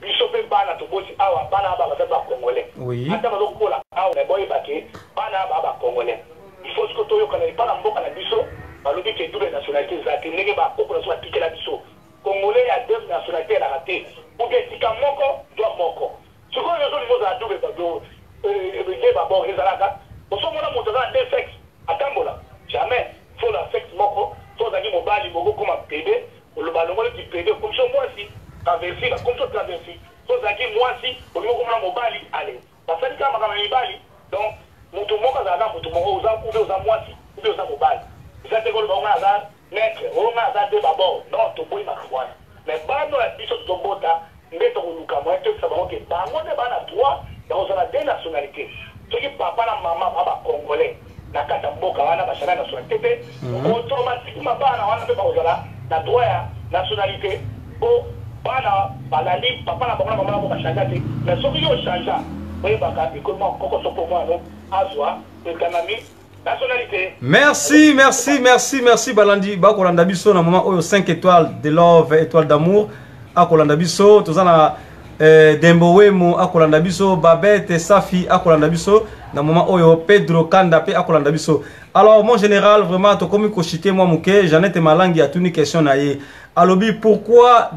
Bishopé bana to bosi awa bana baba ba congolais. Oui. Ata bazo kola awa na boy baké bana baba congolais. Il faut que toyo kana pas na mboka na biso balobi ke double nationalité za ndenge ba koko na so appliquer la biso. Congolais a deux nationalités la raté. Ou bien tika moko doit moko. Ce qu'on a besoin de double bado ba bon rezalaka. Oso mona moto za deux sexes atambola. Jamais faut la sexe moko, faut zaki mobali moko comme bébé, le ballon qui bébé comme ça moi aussi. Traverser, comme ça traverser. So zaki moi si, au niveau comme mobali, allez. Parce que quand on mobali, donc mutu moka za mutu moko uza uza moi si, uza mobali. Ça te gole ba za net, on a za de babo, non to boy ma kwa. Mais bano la biso to bota, ndeto kuluka moi te ça ba ke bango de bana droit, dans la deux nationalités. Ce qui papa na maman baba congolais, na kata mboka wana ba shana nationalité, automatiquement bana wana pe ba ozala na droit ya nationalité. Oh bana balali papa na bango na maman ba changa te mais soki yo changa oye baka économie koko so pour moi non azwa économie nationalité. Merci Balandi bakolanda biso na moment oyo 5 étoiles de love étoile d'amour akolanda biso tozana Dembowemo akolanda biso Babette Safi akolanda biso na moment oyo Pedro Kanda pe akolanda biso. Alors mon général vraiment to komi ko chiter moi muke Jeannette Malangi a tuni question na ye alobi pourquoi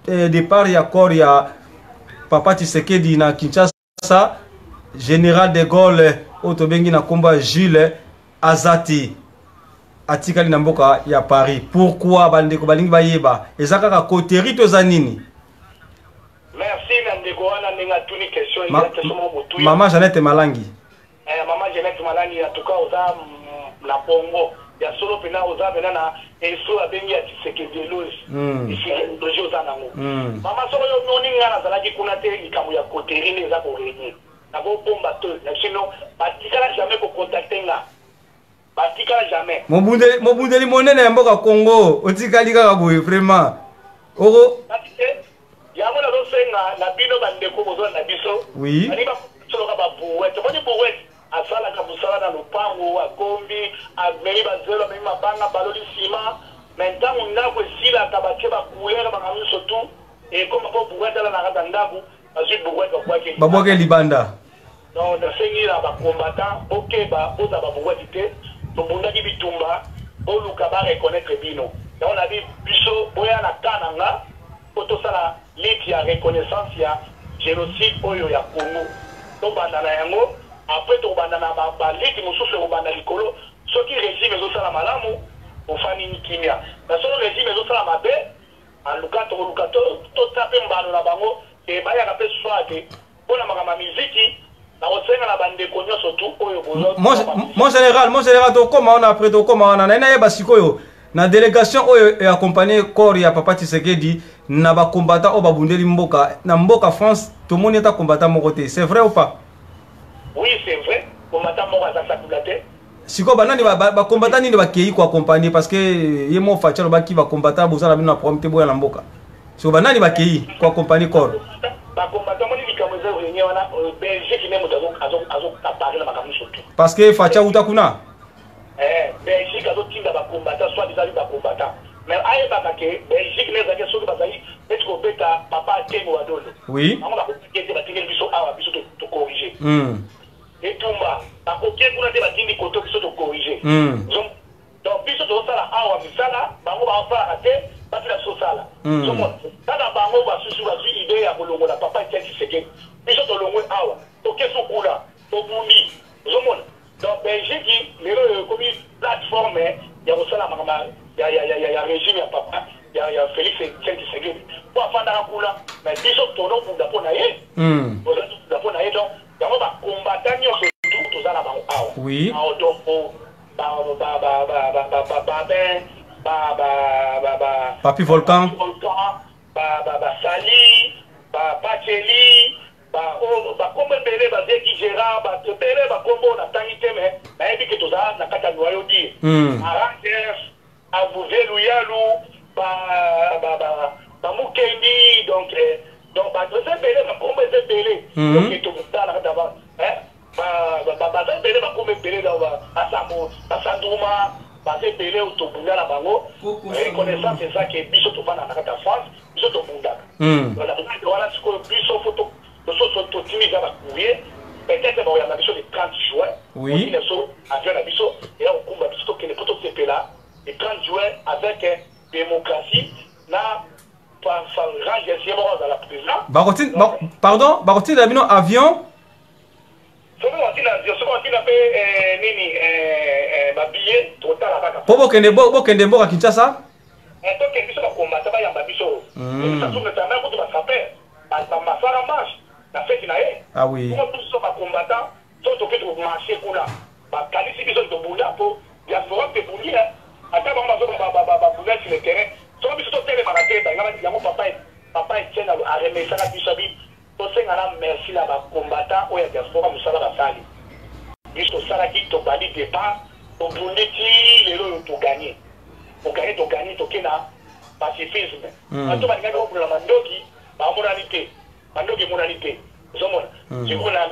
départ ya corps ya Papa Tshisekedi na Kinshasa général de Gaulle otobengi na komba Jules Azati atikali na mboka ya Paris pourquoi bandeko balingi bayeba ezaka ka koteri to zanini. Merci Nandeko wana ninga tuni question exactement motu Maman Jeannette Malangi Maman Jeannette Malangi en tout cas oza la Pongo ya solo pena oza pena na eso abengi ya Tshisekedi loge ici loge oza nango mama solo yo noni ngana zalaki kuna te likamu ya koteri ne za ko réunir na ko bomba to na sinon batikala jamais ko contacter nga batikala jamais mobundeli monene ya mboka Congo otikali kaka boye vraiment oko yango na losenga na bino bandeko bozo na biso oui ani ba solo ka ba buwete moni buwete asala ka busala na lupango wa kombi ameli bazelo memi mabanga baloli sima maintenant on a ko sila ka ba cheba kuera ba kamu sotu e koma ko buwete la na kata ndaku azu buwete kwa ke baboke libanda non na sengira ba combattant OK ba oza ba buwete te to bunda ki bitumba oluka ba reconnaître bino donc on a dit biso boya na kananga otosala liti ya reconnaissance ya génocide oyo ya Congo to bandana yango après to bandana ba liti mususu ko bandana likolo soki régime ezosala malamu ofani ni kimia na solo régime ezosala mabe aluka to tape mbano na bango e baya ka pe swate pona makama muziki na osenga na bandeko nyoso tu oyo bozo mon général to koma on après to koma on na yeba sikoyo na délégation oyo accompagné corps ya Papa Tshisekedi na ba combattant o babundeli mboka na mboka France tout le monde est combattant mon côté c'est vrai ou pas? Oui c'est vrai combattant moko za sakulate siko banani ba combattant ni ba kei ko accompagner parce que yemo fachalo ba ki ba combattant bozala bino na problème te boya na mboka siko banani ba kei ko accompagner corps ba combattant moni likamoza renye wana Belgique ne azo parler na makamu surtout parce que facha utakuna Belgique a d'autres types de combattants, soit des amis de combattants. Mais aïe bakake, Belgique les amis sont basés, est-ce qu'on peut papa Kengo Adol? Oui. On va dire que tu biso awa biso te corriger. Et Tumba, à côté qu'on a des batini koto biso te corriger. Donc biso to sala awa bisala, bango ba fa ate, ba la sosala. Donc ça na bango ba susu ba su idée ya kolongo la papa Tshisekedi. Biso to longo awa, to keso kula, to bumi. Zomona Donc, Belgique, les comme une plateforme, il y a aussi il y a régime, il y a papa, il y a Félix Tshisekedi. Pour faire dans la couleur, mais ils sont tournés pour la ponaille. Pour la ponaille, donc, il y a un combattant, tout ça là-bas. Oui. Papi Volcan. Sali, Pacheli, comme belé, qui gérant, belé, comme on a tanité, mais il dit que tout ça, n'a qu'à noyer dit. Arrangers, Avouvé, Louyalou, Moukendi, donc, c'est belé, comme c'est belé. Donc, il tout ça là d'avant. C'est belé, comme belé dans Assandouma, c'est belé au Tobunda la bango. Reconnaissance, c'est ça qui est biso tout dans la France, biso Tobunda. Voilà ce que biso photo. Peut-être qu'il y a la mission le 30 juin. Oui. Et là, on combat que les photos CP là, le 30 juin, avec démocratie, là, par range dans la présidence. Pardon, Barotin l'avion avion. C'est bon, on a fait un billet total à Baka. Pour Bokendembo à Kinshasa. Et donc, il y a un combat, il y a un biseau. Ça trouve que c'est un peu de ma sapeur. Ma femme marche. La fête inae. Ah oui. Comment tous sont combattants, sont au fait de marcher pour là. Qualifier les autres de Bouddha pour diaspora de Bouddha. À ta maman, Bouddha sur le terrain. Sur le biseau télé marathé, il y a mon papa Etienne à remettre la bisabi. Pour ça, merci là, combattant, ou il y a diaspora, nous sommes à la salle. Juste ça, qui te valide départ, pour Bouddha, les lots pour gagner. Pour gagner, tu as pacifisme. Quand tu vas gagner pour la mandoki, ma moralité. Mandoki moralité. Zomona. Je vois la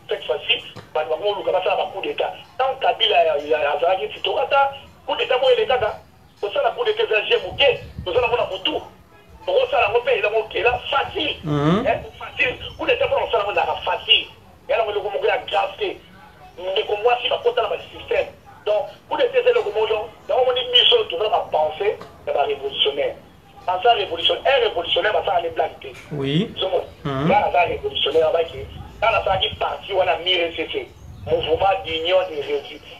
cette fois-ci, on va faire un coup d'état. Tant Kabila a Zaghi, si tu as coup d'état, moi, il est là. Pour ça, la coup d'état, j'ai mouqué. Pour ça, on a pour tout. Pour ça, la repère, il a mouqué là, facile. Facile. Coup d'état, pour ça, on a facile. Et alors, on a mouqué la gravité. Mais comme moi, si ma côté dans le système. Donc, coup d'état, c'est le moment là, on dit mission, tout le monde va penser, c'est pas révolutionnaire. En ça, révolutionnaire, un révolutionnaire va faire les planter. Oui. Là, ça révolutionnaire, dans la salle qui partie, on a mis RCC, Mouvement d'Union des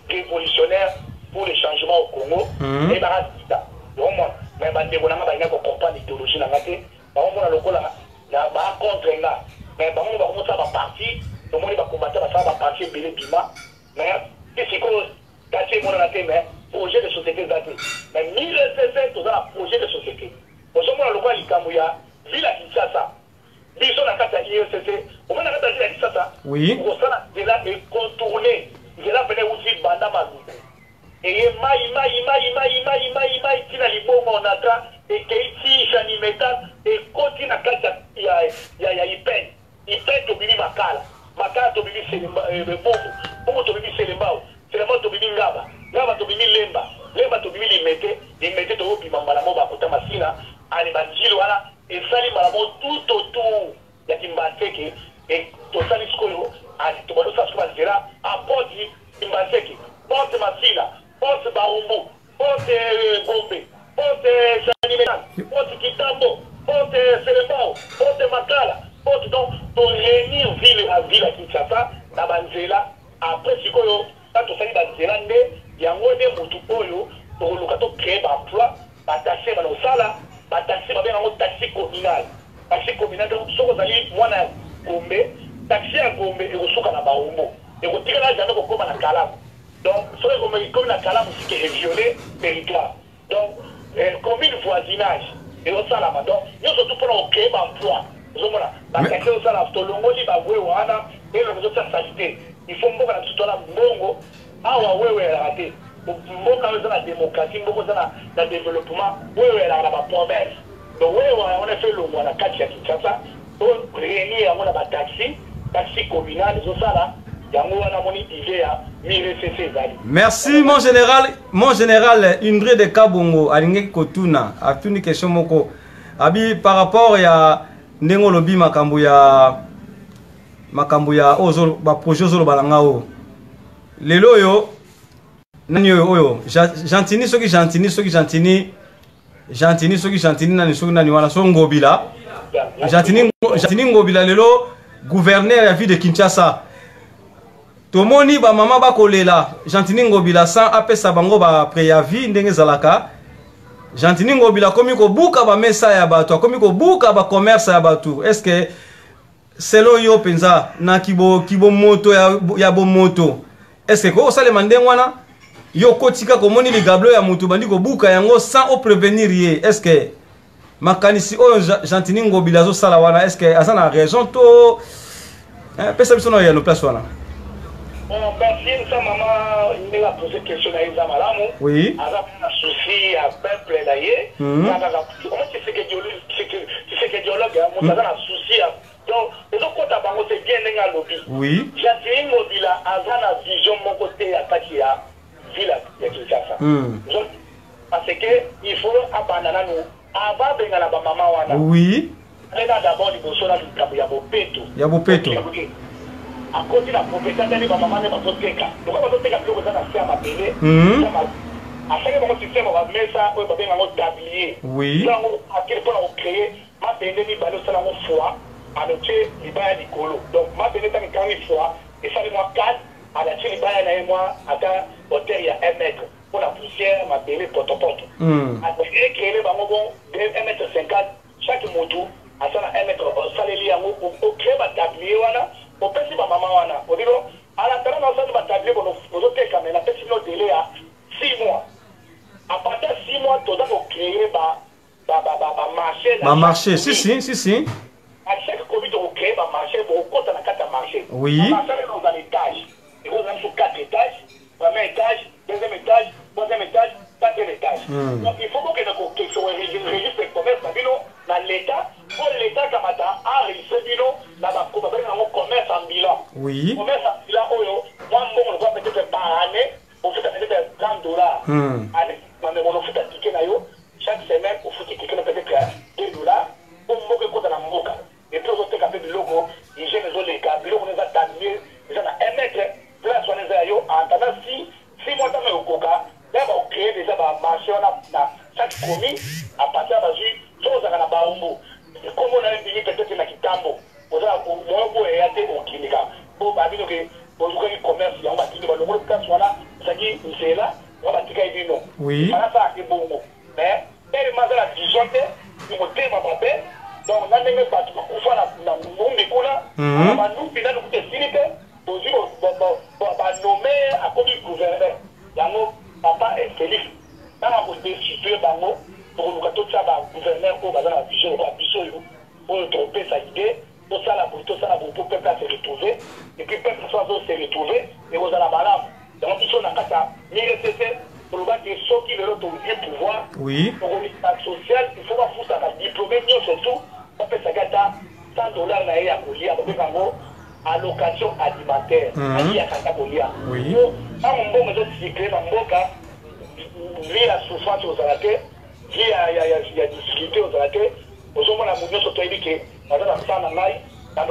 révolutionnaires pour le changement au Congo. Et bah, donc, mais on a comprendre l'idéologie dans la tête. On a le coup là, contre là. Mais on va commencer à partir, le monde va combattre, ça va partir, Bélé Bima. Mais, c'est quoi, cacher mon la tête, mais projet de société d'athée. Mais 1000 tout ça, projet de société. Au moment où le roi Likamouya, ville à Kinshasa, biso na kata IECC, au moment où la ville à Kinshasa, oui. Pour ça, de là est contourné, de là venait aussi Banda Malou. Et maï, tina libongo on atra, et keiti chani metal, et continue à kata, il y a Ipen tobili makala tobili bobo tobili selembao, tobili ngaba tobili lemba tobili limete tobi mambala moba kota masina. Allez, Banjilo, voilà, et Salim Malamo tout autour, il y a Timbanseke, et Tosali Skolo, et Tobalo Saskova Zera, à Poti, Timbanseke, Porte Masila, Porte Barumbu, Porte Gombe, Porte Sanimetan, Porte Kitambo, Porte Selembao, Porte Makala, Porte donc, pour réunir ville à Kinshasa, na Banzela, après Sikoyo, quand Tosali Banzela, il y a un mot pour le créer l'emploi, attaché à nos salles. Taxi va bien en taxi communal. Taxi communal, donc, ce que vous allez, moi, Gombe, taxi à Gombe, et vous souka na Baumbo. Et vous tirez là, j'en ai beaucoup à la Calam. Donc, ce que vous comme la Calam, c'est qui est violé, territoire. Donc, commune voisinage, et au Salama. Donc, nous sommes tous pour créer l'emploi. Vous voyez, la taxi au Salama, tout le monde, il va voir, et le réseau de santé. Il faut que nous soyons là, Mongo, ah, ouais, raté. Mboka oyo na démocratie, mboka oyo na développement, oyo ya na promesse. Donc on a fait le mois na kati ya Kinshasa, on réunit yango na ba taxi communal zo sala, yango wana moni idée ya MIRCC zali. Merci mon général Indré de Kabongo alingi kotuna, atuni question moko. Abi par rapport ya ndengo lobi makambo ya ozo ba projet ozo balanga o. Lelo yo nani oyo Gentini soki Gentini nani soki nani wana so ngobila Gentini ngobila lelo gouverneur ya ville de Kinshasa tomoni ba mama ba kolela Gentini Ngobila sans apesa bango ba préavis ndenge zalaka Gentini Ngobila komi ko buka ba mesa ya bato komi ko buka ba commerce ya bato est-ce que selon yo penza na kibo moto ya bo moto est-ce que ko sale mandengwana yo kotika komoni ligablo ya mutu bandi ko buka yango sans au prévenir ye est-ce que makanisi oyo Gentini Ngobila zo sala wana est-ce que asana raison to pesa biso na ya no place wana merci ça maman il m'a posé question à Isa Malamu oui avec un souci à peuple d'ailleurs comment tu sais que dialogue mon ça un souci donc les autres bango c'est bien nga lobby oui Gentini Ngobila azana vision mon côté attaquer à ville ya Kinshasa donc parce que il faut abandonner nous avant bengala ba mama wana oui là d'abord il faut sona ya bopeto à côté de la propriété de ma maman ne va pas te cas donc on va te cas que vous allez faire ma télé à chaque fois que tu fais on va mettre ça on va bien en tablier oui à quel point on crée ma télé ni balo ça la fois à le tuer il va y colo donc ma télé t'as quand une fois et ça moi 4 à la tuer il va y moi à ta hauteur il y a 1 mètre pour la poussière ma télé porte à créer les bango bon 1 mètre 50 chaque moto à ça 1 mètre ça les liens au créer ma tablier voilà au petit maman wana au dire à la terre dans cette tablier bon nous autres quand même la petite no délai à 6 mois à partir de 6 mois tout d'abord créer marché si à chaque covid on crée marché pour compte la carte marché oui marché dans un étage et on a sur 4 étages premier étage deuxième étage troisième étage quatrième étage donc il faut que nous question registre de commerce dans l'état pour l'état kamata a réussi dans la commerce ambulant oui commerce ambulant oyo moi on va peut-être par année on fait peut-être $30 allez on fait un ticket nayo chaque semaine on fait ticket peut-être $2 pour moque contre la moque et puis on fait un peu de logo les jeunes les les gars on les a tablier les gens à 1 mètre place on les a yo en attendant si moi dans le coca là on crée déjà ba marché on a chaque commune à partir de jus chose à la baumbo comme on a un billet peut-être na kitambo on a moi pour y aller au clinique pour ba bino que pour le commerce on va dire le gros cas voilà ça dit c'est là on va dire qu'il non oui ça c'est bon mais elle m'a dit la disjoncte il me dit ma papa donc on a même pas tout pour faire la monde de cola on va nous finir nous décider pour dire va nommer à comme gouverneur yango papa est Félix dans la côté situé bango pour nous tout ça ba gouverneur au bazar la vision ba biso pour tromper sa idée tout ça la pour peuple se retrouver et puis peuple soit se retrouver et vous allez balam donc tout ça na kata RCC pour le battre ceux qui veulent autour du pouvoir oui pour l'état social il faut pas foutre ça diplômé surtout on peut ça gata $100 na ya kolia pour bango allocation alimentaire ali ya kata kolia oui à mon bon mais cycle na mboka vu la souffrance aux arrêtés il y a difficulté aux arrêtés aux hommes la mouvement surtout dit que dans la fin de l'année dans le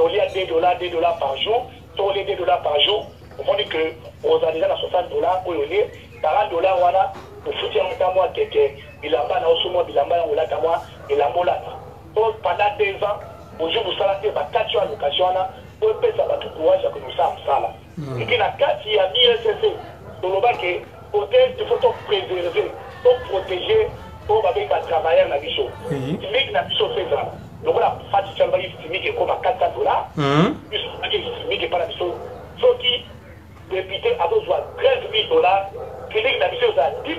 $2 par jour sur les $2 par jour on dit que aux déjà à $60 pour le $40 voilà pour soutien à moi que il a pas dans ce mois il a pas on l'a à moi il a mola donc pendant 2 ans au jour où ça la va 4 allocation là pour payer ça va tout courage que nous sommes ça là et puis la 4 il y a RCC donc le bac il faut préserver pour protéger pour travailler dans la vie. Il y a des choses fait ça. Donc la façon de faire comme à $400. Puis il n'y a pas la mission. Sauf qui député a besoin de $13,000. Clinique n'a besoin de 10%.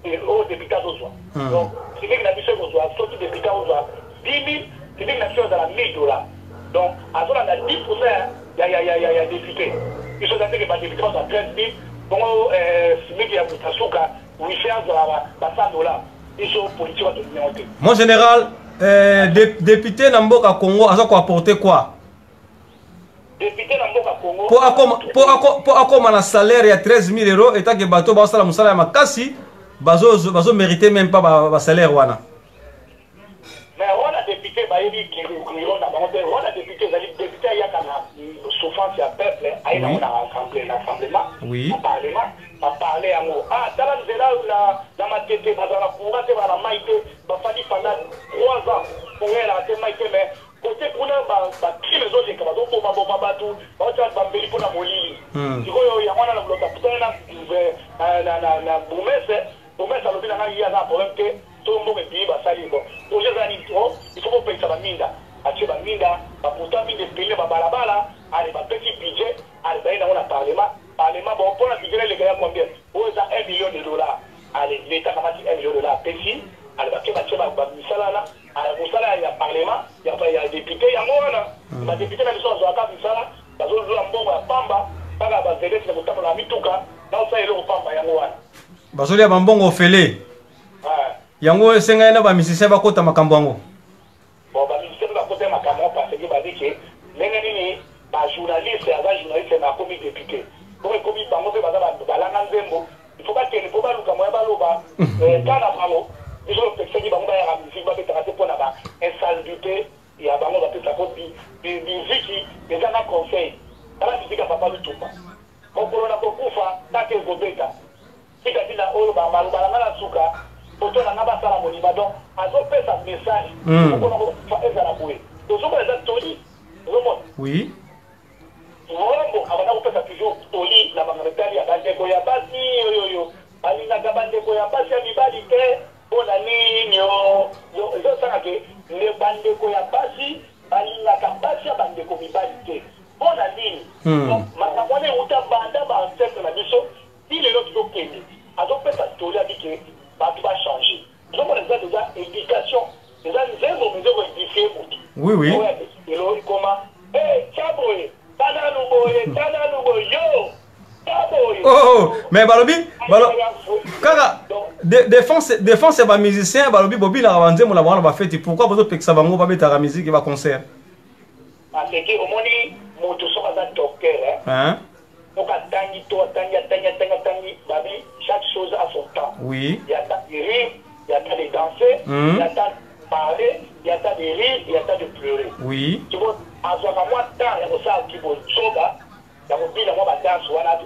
Il y a au député a besoin. Donc clinique n'a besoin de sauf qui député a besoin 10 000. Clinique n'a besoin de $1,000. Donc à ce moment-là 10%, il y a député. Il faut dire que les députés ont 13 000. Bon, il y a $1,000. Mon général, député Namboka Congo, a apporté quoi? Député Namboka Congo. Pour avoir un salaire de 13 000 €, et tant que bateau, bah ça, mon salaire ma cassi, bazo mérité même pas ba salaire wana. Mais on a député, bah il dit on a député, député il y a quand souffrance il y a peuple, il y a un rassemblement, oui. A parler à moi. Ah, dans la ma tête, dans la courante, dans la maïté, ma famille pendant 3 ans, pour elle a été maïté, mais côté pour nous, qui les autres, comme ça, pour ma batou, on t'a bambé pour la molili. na Boumès alobi na ngai ya na problème que tout le monde est payé basali bon projet za ni trop il faut payer ça baminda atie baminda ba pourtant bi de payer ba balabala allez ba petit budget allez ba na parlement bon pour la budget les gars combien oh ça 1 million de dollars allez l'état a dit 1 million de dollars petit allez ba ke ba misala là allez musala ya parlement ya député ya ngona ba député na biso zo aka misala bazo zo mbongo ya pamba baka ba zele na kutaka na mituka na usa ile pamba ya ngwana bazoli ya bambongo ofele yango esengai na bamisicien bakota makambo yango bon bamisicien bakota makambo parce que bazi ke ndenge nini bajournaliste aza journaliste na komi député po ekomi bango mpe baza balanga nzembo il faut bakende po baluka moya baloba tana bango biso peseki bango bayaka musike babetaka te mpona bainsalubrité ya bango bapesako biziki eza na conseil tala musike ya papa lutumba mokolo na kokufa take ekobeta tika tina oyo balanga na suka poto na nga basala monima donc azopesa message okona kokufa ezala boye tozomona eza toli ozomona oui molombo abanda kopesa toujours toli na bangametali ya bandeko ya basi oyoyo balingaka bandeko ya basi ya mibali te mpona nini ezosanga ke le bandeko ya basi balingaka basi ya bandeko mibali te mpona nini makambo wana euta banda baancetre na biso ti lelo tozokende azopesa toli abike bato bachange ozomona eza deja éducation eza nzembo mizoko édifie motu oui elo ekoma chaboye tanalu boye yo chaboye oh mais balobi kaka défense ba musicien balobi bobilaka banzembo na bango na bafeti pourquoi bozopekisa bango babetaka musique et baconcert parce que omoni moto soki aza docteur donc atangi babi chaque chose à son temps oui il y a temps de rire il y a temps de danser il y a temps de parler il y a temps de rire il y a temps de pleurer oui tu vois azwaka mwa temps ya kosala kibosoba ya kobila mwa badanse wana ati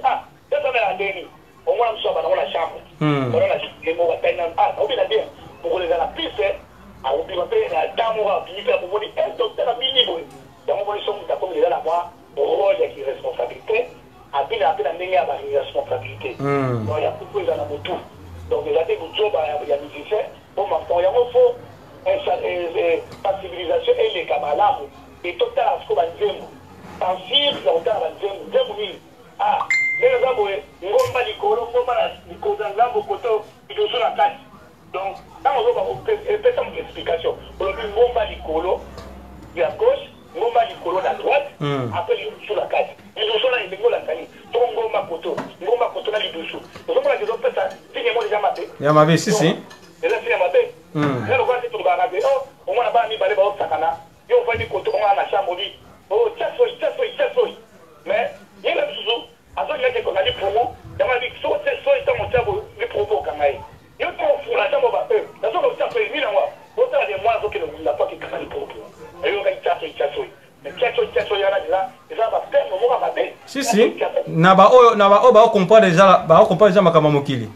tesomela ndeni omwana mosusu banango na chambre ona na lemo batani obila bien mokolo eza na pise akobima mpe na temps moko abimi mpe akomoni docteur abili boye yango moni so moto akomi eza na mwa role ya kiresponsabilité abina mpe na ndenge ya baresponsabilité donc ya kuku eza na motu donc eza te kozoba ya musicien po mafon yango fo sensibilisation eleka malamu etotala siko banzembo sensible ya kotala banzembo nzembo nini ndenge eza boye ngomba likolo ngomba na likoza ngambo koto lidoso na kati donc ntango ozoba epesa moto explication olobi ngomba likolo ya gauche ngomba likolo na droite apres lidoso na kati lidoso na elengo lakani to ngomba koto na lidoso ozomona ezopesa signe mo deja mabe ya mabe sisi eza signe mabe elokola te tolobaka be omwana bana mibale baosakana yo ofandi koto omwana na chambre obi tiasoi mais yenga misusu azongaki ekonga lipromo yango abi soko te soi ntango tiako lipromo okanga ye yo ntango fula ntango nazoka tiasoi minango otala de mwana azokende lapaki kanga lipromo ayokaki tiasoi mais tiasoi yana eza bapeme moka mabe sisi na baoyo baocomprendre déjà makambo ya mokili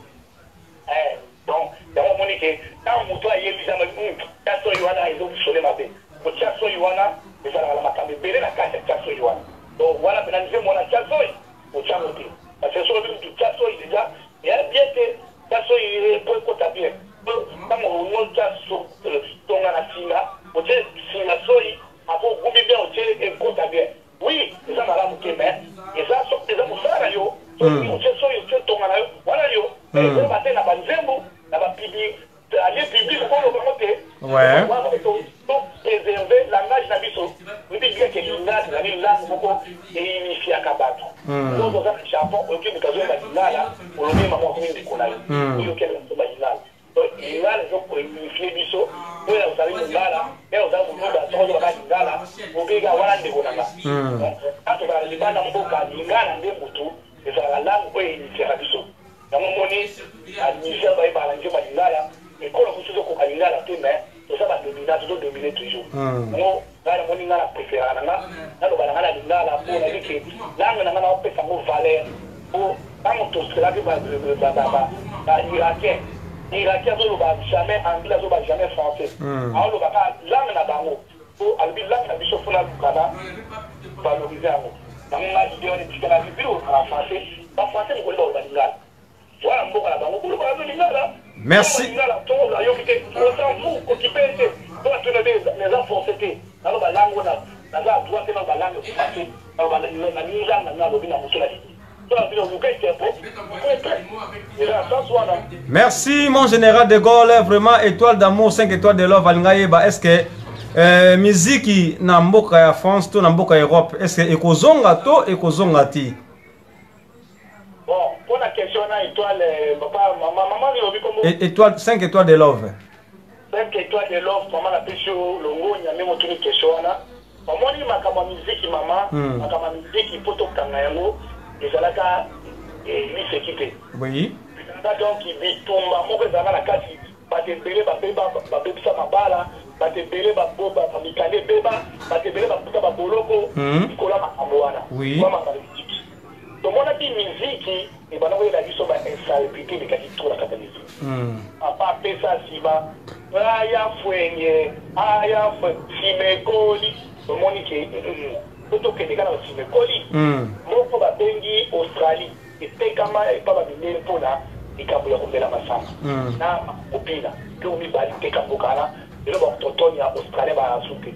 donc yango omoni ke ntango moto ayebisa tiasoi wana ezosole mabe tiasoi wana ezalaka na makambo ebele na kati ya tiasoi wana donc wana mpena nzembo wana tiasoi ochango te parce que soki mutu tiasoi deja eya bien te tiasoi po ekota bien ntango onota tonga na singa otie singa soi apo ogumbi bien otie ekota bien oui eza malamu te mais eza mosala na yo otie soi otie tonga na yo wana yo ekoba te na banzembo na bapublic alie public olobango te préserver langage na biso oyebi bien ke lingala ezali langue moko einifiaka bato oyo oza na japon oyoki moto azoyeba lingala olobi mama okomi ndeko na yo oyo okende kosoba lingala lingala ezokoinifie biso oyo ozali lingala e ozali monuba soko ozobaka lingala obika wana ndeko nanga atobaka libanda mboka lingala nde motu ezalaka langue oyo einifiaka biso yango moni administrateur bayebaka na nzembo ya lingala ekolo mosusu ezokoka lingala te mais toza badomina tozodomine toujours yango ngai namoni ngai na préféraka na nga naloba na ngai na lingala mpo nayebi ke langue na ngai naopesa yango valeur po ntango toselaki irakien azoloba jamais anglais azoloba jamais français aolobaka langue na bango po alobi langue na biso mpona lukana valorize yango yango ngai ide wana etikala bibili okala français bafrançais mokoli baoloba lingala voilà mboka na bango kuluka na lingala. Merci. Lingala to la yokite on s'en fout occupé to tu les enfants c'était alors ba lango na za droite na ba lango passé alors ba na lingala na lobi na musula. Merci mon général de Gaulle, vraiment étoile d'amour 5 étoiles de love Alingayeba. Est-ce que musique na mboka ya France to na mboka Europe est-ce que ekozonga to ekozonga ti? Bon, pour la question na étoile papa maman ni obi comme étoile 5 étoiles de love. 5 étoiles de love maman la pesho longo nyame mo tuni question na. Maman ni makama musique maman, makama musique poto kanga yango. Et ça là lui s'équiper. Oui. Donc il vit tomba mo que ça na kasi ba te belé ba ça mabala ba te belé ba boba ba mikale beba ba te belé ba puta ba boloko kola makamwana. Oui. Mama ba musique. Donc on a dit musique et bana ko la biso ba insalubrité de kasi trop la catalyse. Papa pesa siba aya fwenye aya simekoli monique Toto que les gars aussi me collent. Mon papa bengi Australie et Tekama et papa bindé pour là et Kabuya Kumbela Massama. Na opina que on y bali Tekambokala et le bon Totonia Australie va souper.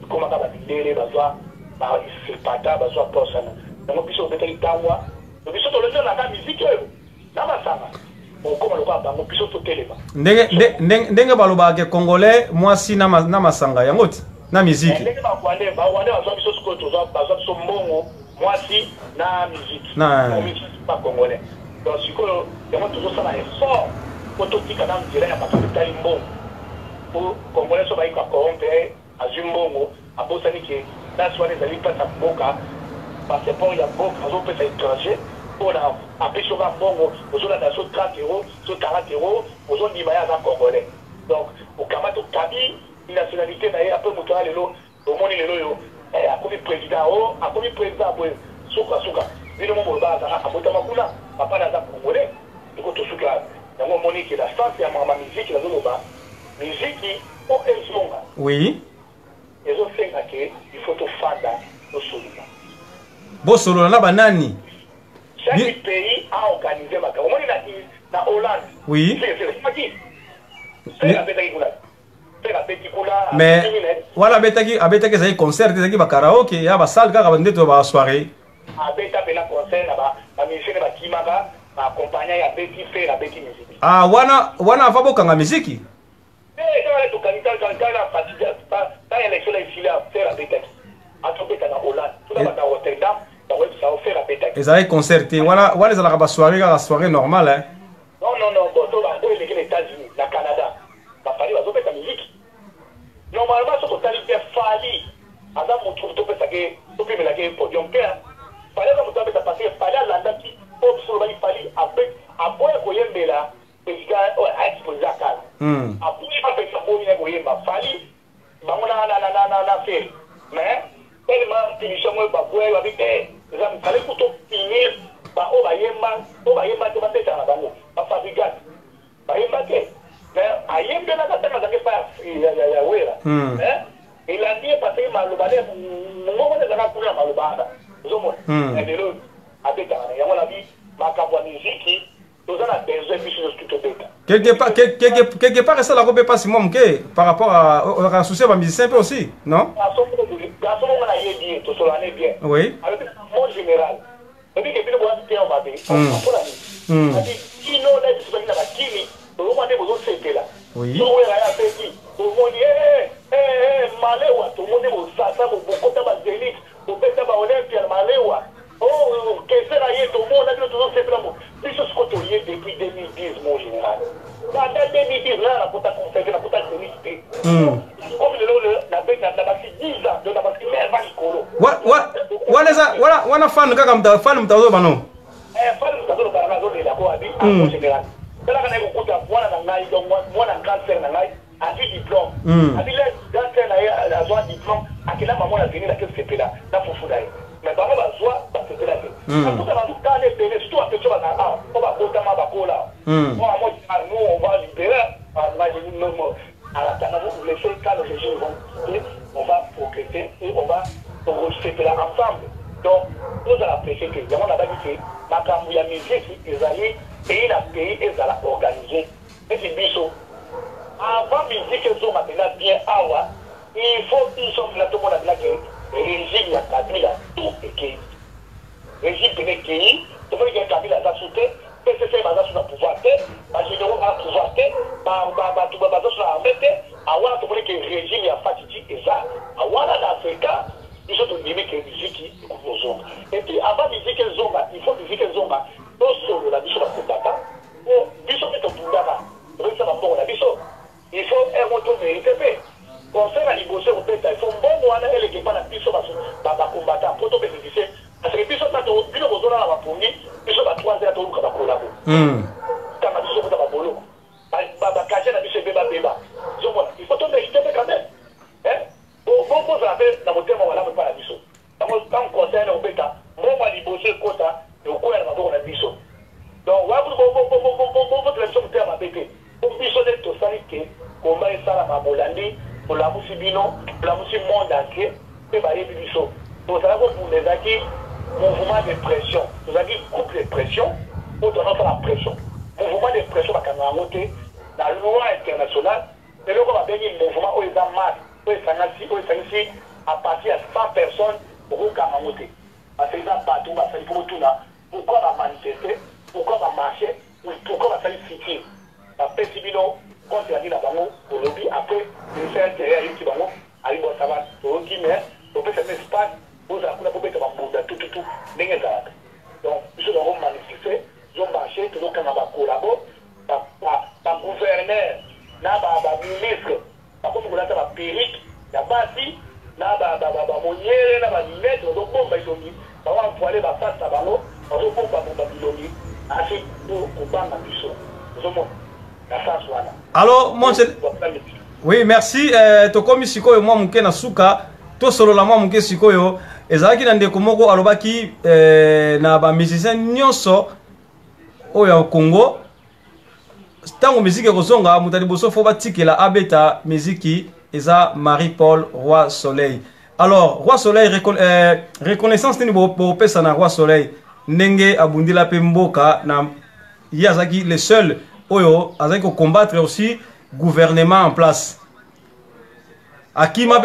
Comment on va bindé bazwa ba isipata bazwa posana. Donc biso beteli tawa. Donc biso to le faire la musique na Massama. On comment le papa mon biso to telema. Ndenge baloba ke congolais moi si na masanga yangoti. Na musique. Moi si na musique. Na musique pas congolais. Donc si quoi, il y a toujours ça là effort. Pour tout petit canal direct à partir de Talimbo. Pour congolais soit avec corrompé à Zumbongo, à Bosanike, là soit les alliés pas à Boka, parce que pour il y a Boka, ils ont fait étranger. Pour la après sur un bongo, aux autres là sur 30 €, sur 40 €, aux autres du maillage à congolais. Donc au Kamato Kabi nationalité d'ailleurs après motoa lelo au monde lelo a comme président a comme président pour suka vile mon baza a bota makula papa na za congolais iko to suka yango monique la science ya mama musique la zoloba musique au enzonga oui ezo senga ke il faut to fanda no soluba bo solo na banani chaque pays a organisé maka au monde na Hollande oui c'est la bête mais voilà abetaki ezali concert ezali ba karaoke ya ba salle kaka ndeto ba soirée abeta pena concert ba musicien ba kimaka ba accompagner ya beti fait la beti musique ah wana ava bokanga musique quand to kanita la fatigue pas élection là ici là faire la beta a to beta na Hollande tout là dans Rotterdam ça va faire la beta ezali concert wana ezala ba soirée normale hein non bon to ba les États-Unis la Canada ba fali ba beta musique normalement ce que tu as fallu avant mon tour de passer au premier la game podium père fallait que tu aies passé fallait l'anda qui pour sur le fallait après koyembela et gars a exposé à cal après pas faire bon il koyemba fallait bango na faire mais tellement finition moi ba boy avec ça me fallait tout finir ba o ba yemba te ba teta na bango ba fabricat ba yemba te mais ayembe na katana zake pa ya wera il a dit parce que malobale mo mo na kuna malobada zomo ndelo abeta ya wala bi makabwa musique tozana besoin biso tout beta quelque part ça la robe pas si moi par rapport à souci ba musicien peu aussi non garçon on a yé to solo année bien oui avec mon général et puis que bien bois bien on va bien pour la vie a dit qui non là tu vas na bakini to mo ande bozo sepe là oui to wera ya peti to mo ni malewa to mo ne bo sasa bo kota ba zelik bo beta ba olympia malewa oh que sera yé to mo na to sepe là mo biso ce que to yé depuis 2010 mon général dans 2010 là la kota conserver la kota limité comme le la beta na ba 10 ans de la ba mer ba kolo wana fan kaka fan mtazo bano fan mtazo bana zo de la ko abi en général là quand on écoute moi na ngai donc moi na cancer na ngai a dit diplôme a dit là cancer na a soit diplôme a que là maman a venir là que c'est là là faut foutre mais ba ba soit parce que là ça tout ça va tout caler péné surtout à question là on va porter ma bakola moi nous on va libérer nous à la tana vous laissez quand les gens vont on va progresser et on va recéter là ensemble donc nous allons apprécier que on a dit que makambu ya musique ezali pays na musique ezo maintenant bien awa il faut qu'ils sont là tout le monde a que régime ya Kabila tout est régime pénéqué tout le monde qui a Kabila ça sauté PCC baza sur le pouvoir ba généraux à pouvoir ba tout baza sur la armée awa tout le monde qui régime ya Fatiki et ça awa dans Afrika ils sont de limite musique zonga et puis avant musique zonga il faut musique zonga non solo la biso la combattant pour biso que to bundaka ça va pour la biso il faut un retour mérité conseil à négocier au péta il faut bon mois et l'équipe à la biso ba combattant pour to bénéficier parce que biso ça to bino bozona la bapongi biso ba 3 heures to luka ba kolabo kama biso ko ba bolo ba kaje na biso beba il faut to mérité quand même hein bon pour ça na motema wala ba la biso dans conseil au péta bon mois négocier quota et au quoi na ba na biso donc wa pour votre leçon de terme avec pour biso de to salike combat ça la mabolandi pour la musibino la musi monde entier et ba yebi biso donc ça va pour les acquis mouvement de pression nous avons groupe de pression pour donner la pression mouvement de pression ba kana monter la loi internationale et le va bénir mouvement au examen au sanasi à partir de 100 personnes pour kana monter parce que ça partout va faire pour tout là pourquoi va manifester pourquoi va marcher pourquoi va faire citer la pesibino contre la bango au lobby après le faire derrière qui bango ali bon ça va au qui mais au peut faire espace vous avez pour mettre tout n'est pas donc je dois manifester je marcher tout le monde va collaborer par gouverneur na ba ministre par contre là ça va périque la basi na ba moniere na ba mettre donc bomba itongi ba va poiler ba face à bango on bomba bilongi assez pour banga biso alors oui merci tokomi sikoyo mwa muke na suka to solo la mwa muke sikoyo ezalaki na ndeko moko alobaki na ba musicien nyonso oyo ya Congo tango musique kozonga mutali boso fo batikela abeta musique eza Marie-Paul Roi Soleil. Alors Roi Soleil reconnaissance ni bo pesa na Roi Soleil ndenge abundila pe mboka na yazaki le seul oyo azaki ko combattre aussi gouvernement en place akima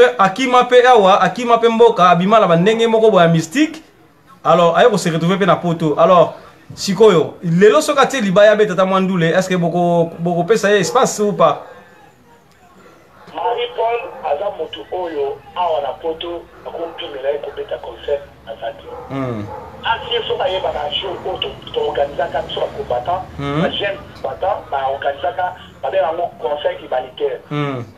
pe awa akima pe mboka abimala bandenge moko boya mystique alors ayo ko se retrouver pe na poto alors sikoyo lelo soka te libaya beta ta mwandule est-ce que boko pesa espace ou pas Marie-Paul aza moto oyo awa na poto akompimela ko beta concert azati si so ba yeba na show auto to organiser ka so combattant ba jeune combattant ba organiser ka ba be un conseil humanitaire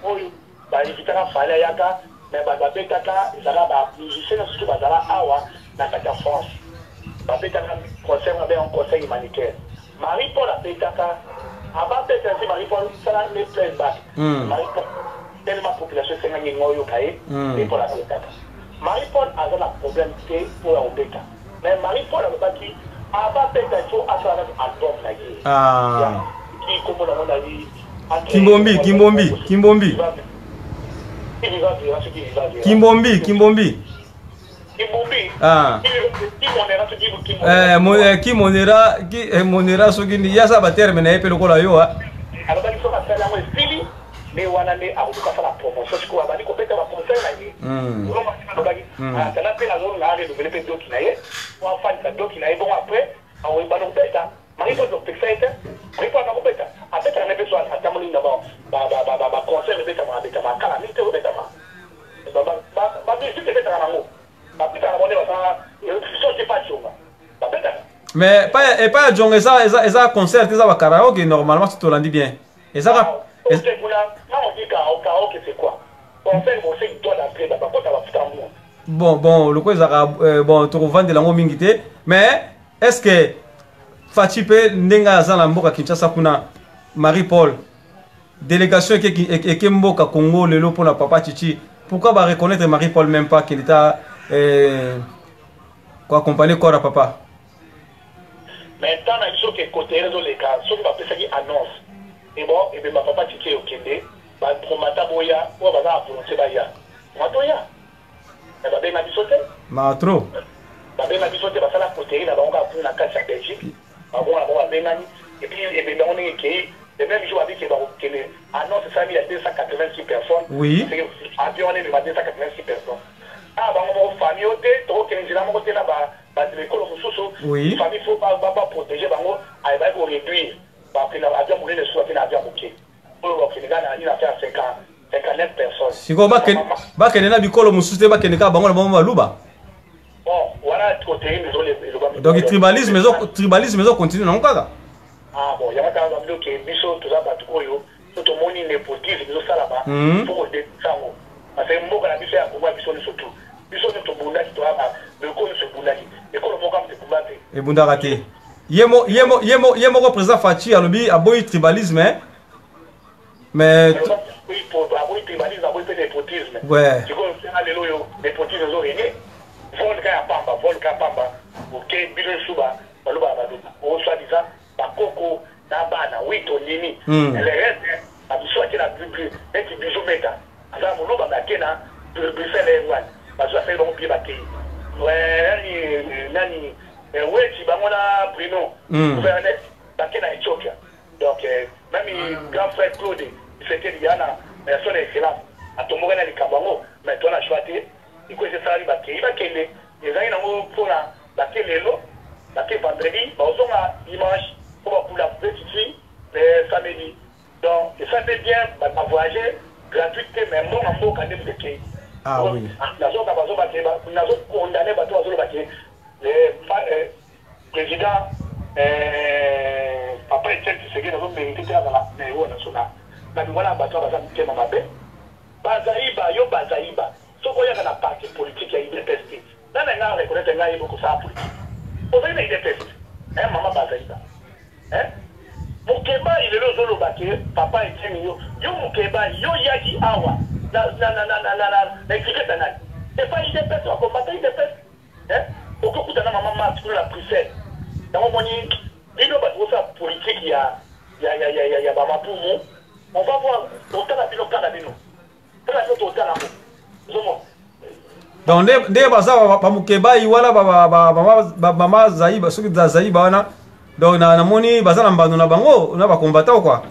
oyo ba invitera fala yaka mais ba beta ka ezala ba musicien surtout ba zala awa na kata France ba beta ka conseil ba be un conseil humanitaire Marie-Paul a beta ka aba beta si Marie-Paul sala les playback Marie-Paul tellement population c'est ngani ngoyo kai et pour la beta Marie-Paul a un problème pour la beta. Mais Marie-Paul a dit avant peut-être il faut avoir un album là. Qui comme on a dit Kimbombi. Qui monera ce qui y a ça va terminer pe lokola yo alors il faut faire la style mais on a mis à faire la promotion ce qu'on va dire qu'on peut faire la promotion là ni on va dire ça n'a pas la zone là de le pédo qui naie on va faire ça doc qui naie bon après on va donc bêta Marie-Paul donc fait ça Marie-Paul donc bêta après ça n'a pas besoin à tamoline d'abord ba conseil bêta ma kala ni te bêta ba musique bêta na ngo ba bêta na bonne ba so c'est pas chaud ba bêta mais pas jonge ça concert ça va karaoke normalement tu te l'as dit bien et ça on dit karaoke c'est quoi on fait bon c'est toi d'entrée d'abord quand ça va foutre en bon le quoi bon tu revends de la mingité mais est-ce que Fatipe ndenga zala mboka Kinshasa kuna Marie-Paul délégation qui mboka Congo lelo pour la papa Chichi pourquoi va reconnaître Marie-Paul même pas qu'il était quoi accompagner corps à papa maintenant il faut que côté réseau les cas sauf pas ça qui annonce et bon et bien ma papa Chichi au Kende ba promata boya ou ba za prononcer ba ya matoya et ba benga bisote matro ba benga bisote ba sala côté na ba on va pour na casa Belgique ba bon ba benga et puis et bien on est qui le même jour avec les annonce ça il y a 286 personnes. Oui. Avion on est 286 personnes. Ah bah on famille oté to que nzila mo tena ba l'école mususu. Oui. Famille faut pas protéger bango ay ba ko réduire parce que l'avion mourir le soir que l'avion bouquet. Pour que les gars il a fait 59 personnes. Siko ba kene na bikolo mususu te ba kene ka bango na bango baluba. Bon, voilà côté les donc tribalisme zo continue na nkaka. Ah bon, il y a quand même que biso tout ça ba tout yo tout le monde népotisme biso sala ba pour de sango. Parce que mboka na biso ya ko biso ni surtout. Biso ni to bunda ki to ba le ko ni se bunda ki. E ko mo kam te kumbate. E bunda raté. Yemo ko président Fachi alobi aboyi tribalisme hein. Mais oui pour aboyi tribalisme aboyi népotisme. Ouais. Tu vois c'est alelo yo népotisme zo régné. Volka pamba. OK biso suba baloba ba do. O soit disant ba koko na bana wito nini. Le reste abiso ki na plus et qui biso meta. Ça mon loba ba kena Bruxelles et Rouen. Parce que c'est bon pied ba kei. Ouais nani wechi bangona Bruno gouverneur ba kena Ethiopia. Donc même grand frère Claude c'était Diana personne excellente. Atomoga na likambango mais toi na choisi il faut que ça arrive ba kei ba kele. Les gens n'ont pas la lelo, la vendredi, mais on a dimanche pour la petite samedi. Donc, ça fait bien voyager gratuité, mais bon, on peut quand même de qui. Ah oui. Nous avons condamné le président Papa Etienne Tshisekedi nous avons mérité à la niveau national. Nous avons un bateau à Mamabe. Bazaïba, yo Bazaïba. Ce qu'on y a dans la partie politique, il y a une IDPS. Là, on a reconnaître qu'il y a beaucoup de politique. Vous avez une IDPS. Maman Bazaïba. Mukeba, il est le zolo baké, papa Etienne yo. Yo Mukeba, yo Yagi Awa. N'expliquez pas. C'est pas IDPS, on va combattre IDPS. Au coup de la maman marche pour la princesse. Dans mon moni, il y a une politique, il y a Bamapoumou. On va voir, autant la bilan canadien. donc nde baza bamukeba iwala mama Zaïba soki za Zaïba wana donc namoni baza na mbando na bango na bakombatant quoi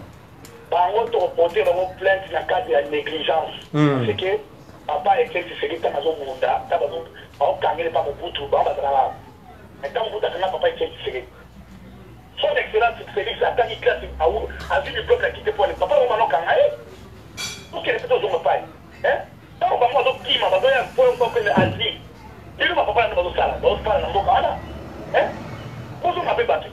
bango to porter bango plainte na cadre ya négligence c'est que papa Etienne Tshisekedi tamazo munda tabazo au kangele pa mobutu ba bazala mais quand vous avez papa Etienne Tshisekedi son excellence Tshisekedi ça tani classe a vu le bloc la quitter pour le papa au manon kangaé donc elle est plutôt zone pas hein on va voir donc qui m'a donné un point pour que l'asile il ne va pas dans le salon donc pas dans le cas hein vous m'avez battu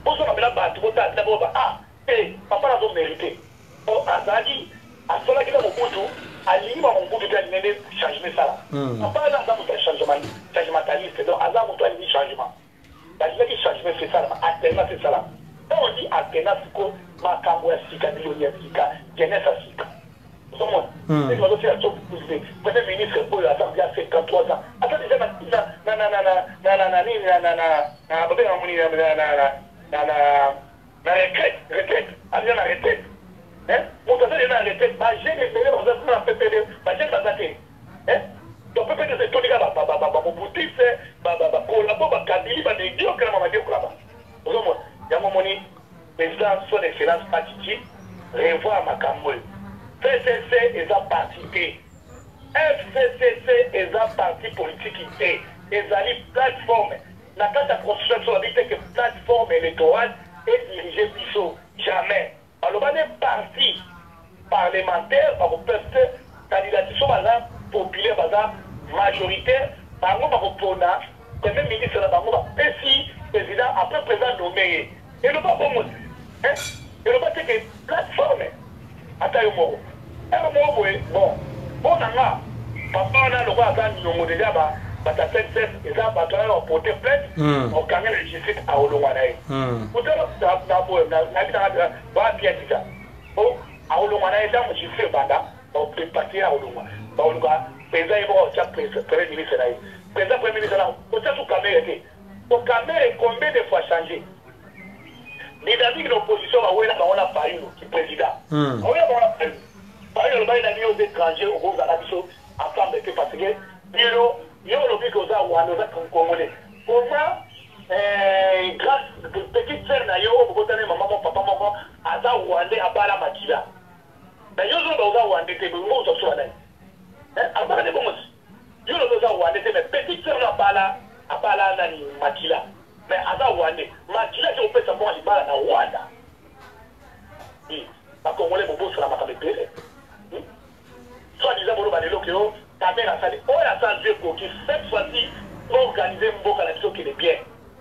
vous m'avez battu vous t'as d'abord ah et papa n'a pas mérité oh azali à cela qui est mon couteau à l'île mon couteau de l'année changement ça papa n'a pas de changementaliste donc azali mon toi il dit changement la vie qui changement c'est ça alternance c'est ça là on dit alternance ko makambo ya sika millionnaire sika jeunesse sika c'est quoi aussi la chose premier ministre pour la Zambie a 53 ans attends déjà na retraite allez na retraite hein pour ça il na retraite ba j'ai les payés dans un PPD ba j'ai pas daté hein donc PPD c'est tout les gars ba mobutis ba collabo ba kabili ba de dio que la maman dit là bas vraiment il y a un moment président son excellence Patiti revoir makambo FCC est un parti P. FCC est un parti politique P. Ezali plateforme. La carte de constitution dit que plateforme électorale est dirigée Bissot. Jamais. Alors, on est parti parlementaire, par le candidature populaire, majoritaire, par le premier ministre de la si président, après président nommé. Et le pas pour moi. Et le pas que plateforme. Attends, bon, nanga, papa on a le droit à un déjà ta tête et ça va te porter plainte au camion de justice à Olomanaï. Vous avez bien dit ça. Bon, à Olomanaï, là, je suis banda, on peut partir à Oloma. On va président premier ministre là. Président premier ministre là, on sait sous caméra. Au caméra, combien de fois changé? Les amis de l'opposition, on a parlé qui président. On a parlé. Par exemple, il a mis aux étrangers, au groupe d'Arabisson, ensemble, parce que, il y a le but aux Ouanosa Congolais. Comment, grâce à petite sœur, maman, papa, maman, aza Rwandais abala makila mais yo zo ba Rwandais te bo zo so na abala de bon yo zo za Rwandais te mais petit sœur na abala nani makila mais aza Rwandais makila je opesa mo libala na Rwanda ba Congolais bobo sala makambe pele soit disant bolo ba lelo que yo caméra ça o ya ça Dieu pour qui cette fois-ci organiser mboka na biso qui est bien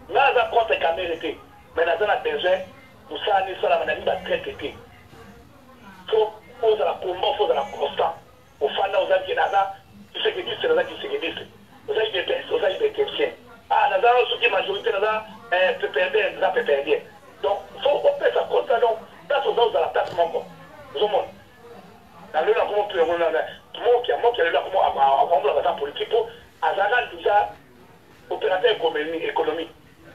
là za contre caméra te mais na za besoin pour ça ni sala manani ba traiter faut poser la combat faut la constant au fana aux amis naza tu sais que dit c'est là qui se dit aux amis des personnes aux amis des chrétiens naza ceux qui majorité naza PPD naza PPD donc faut faire ça constant donc ça aux autres à la place mon nous monde dans le comment tout le monde qui a le comment la politique pour azana déjà opérateur économique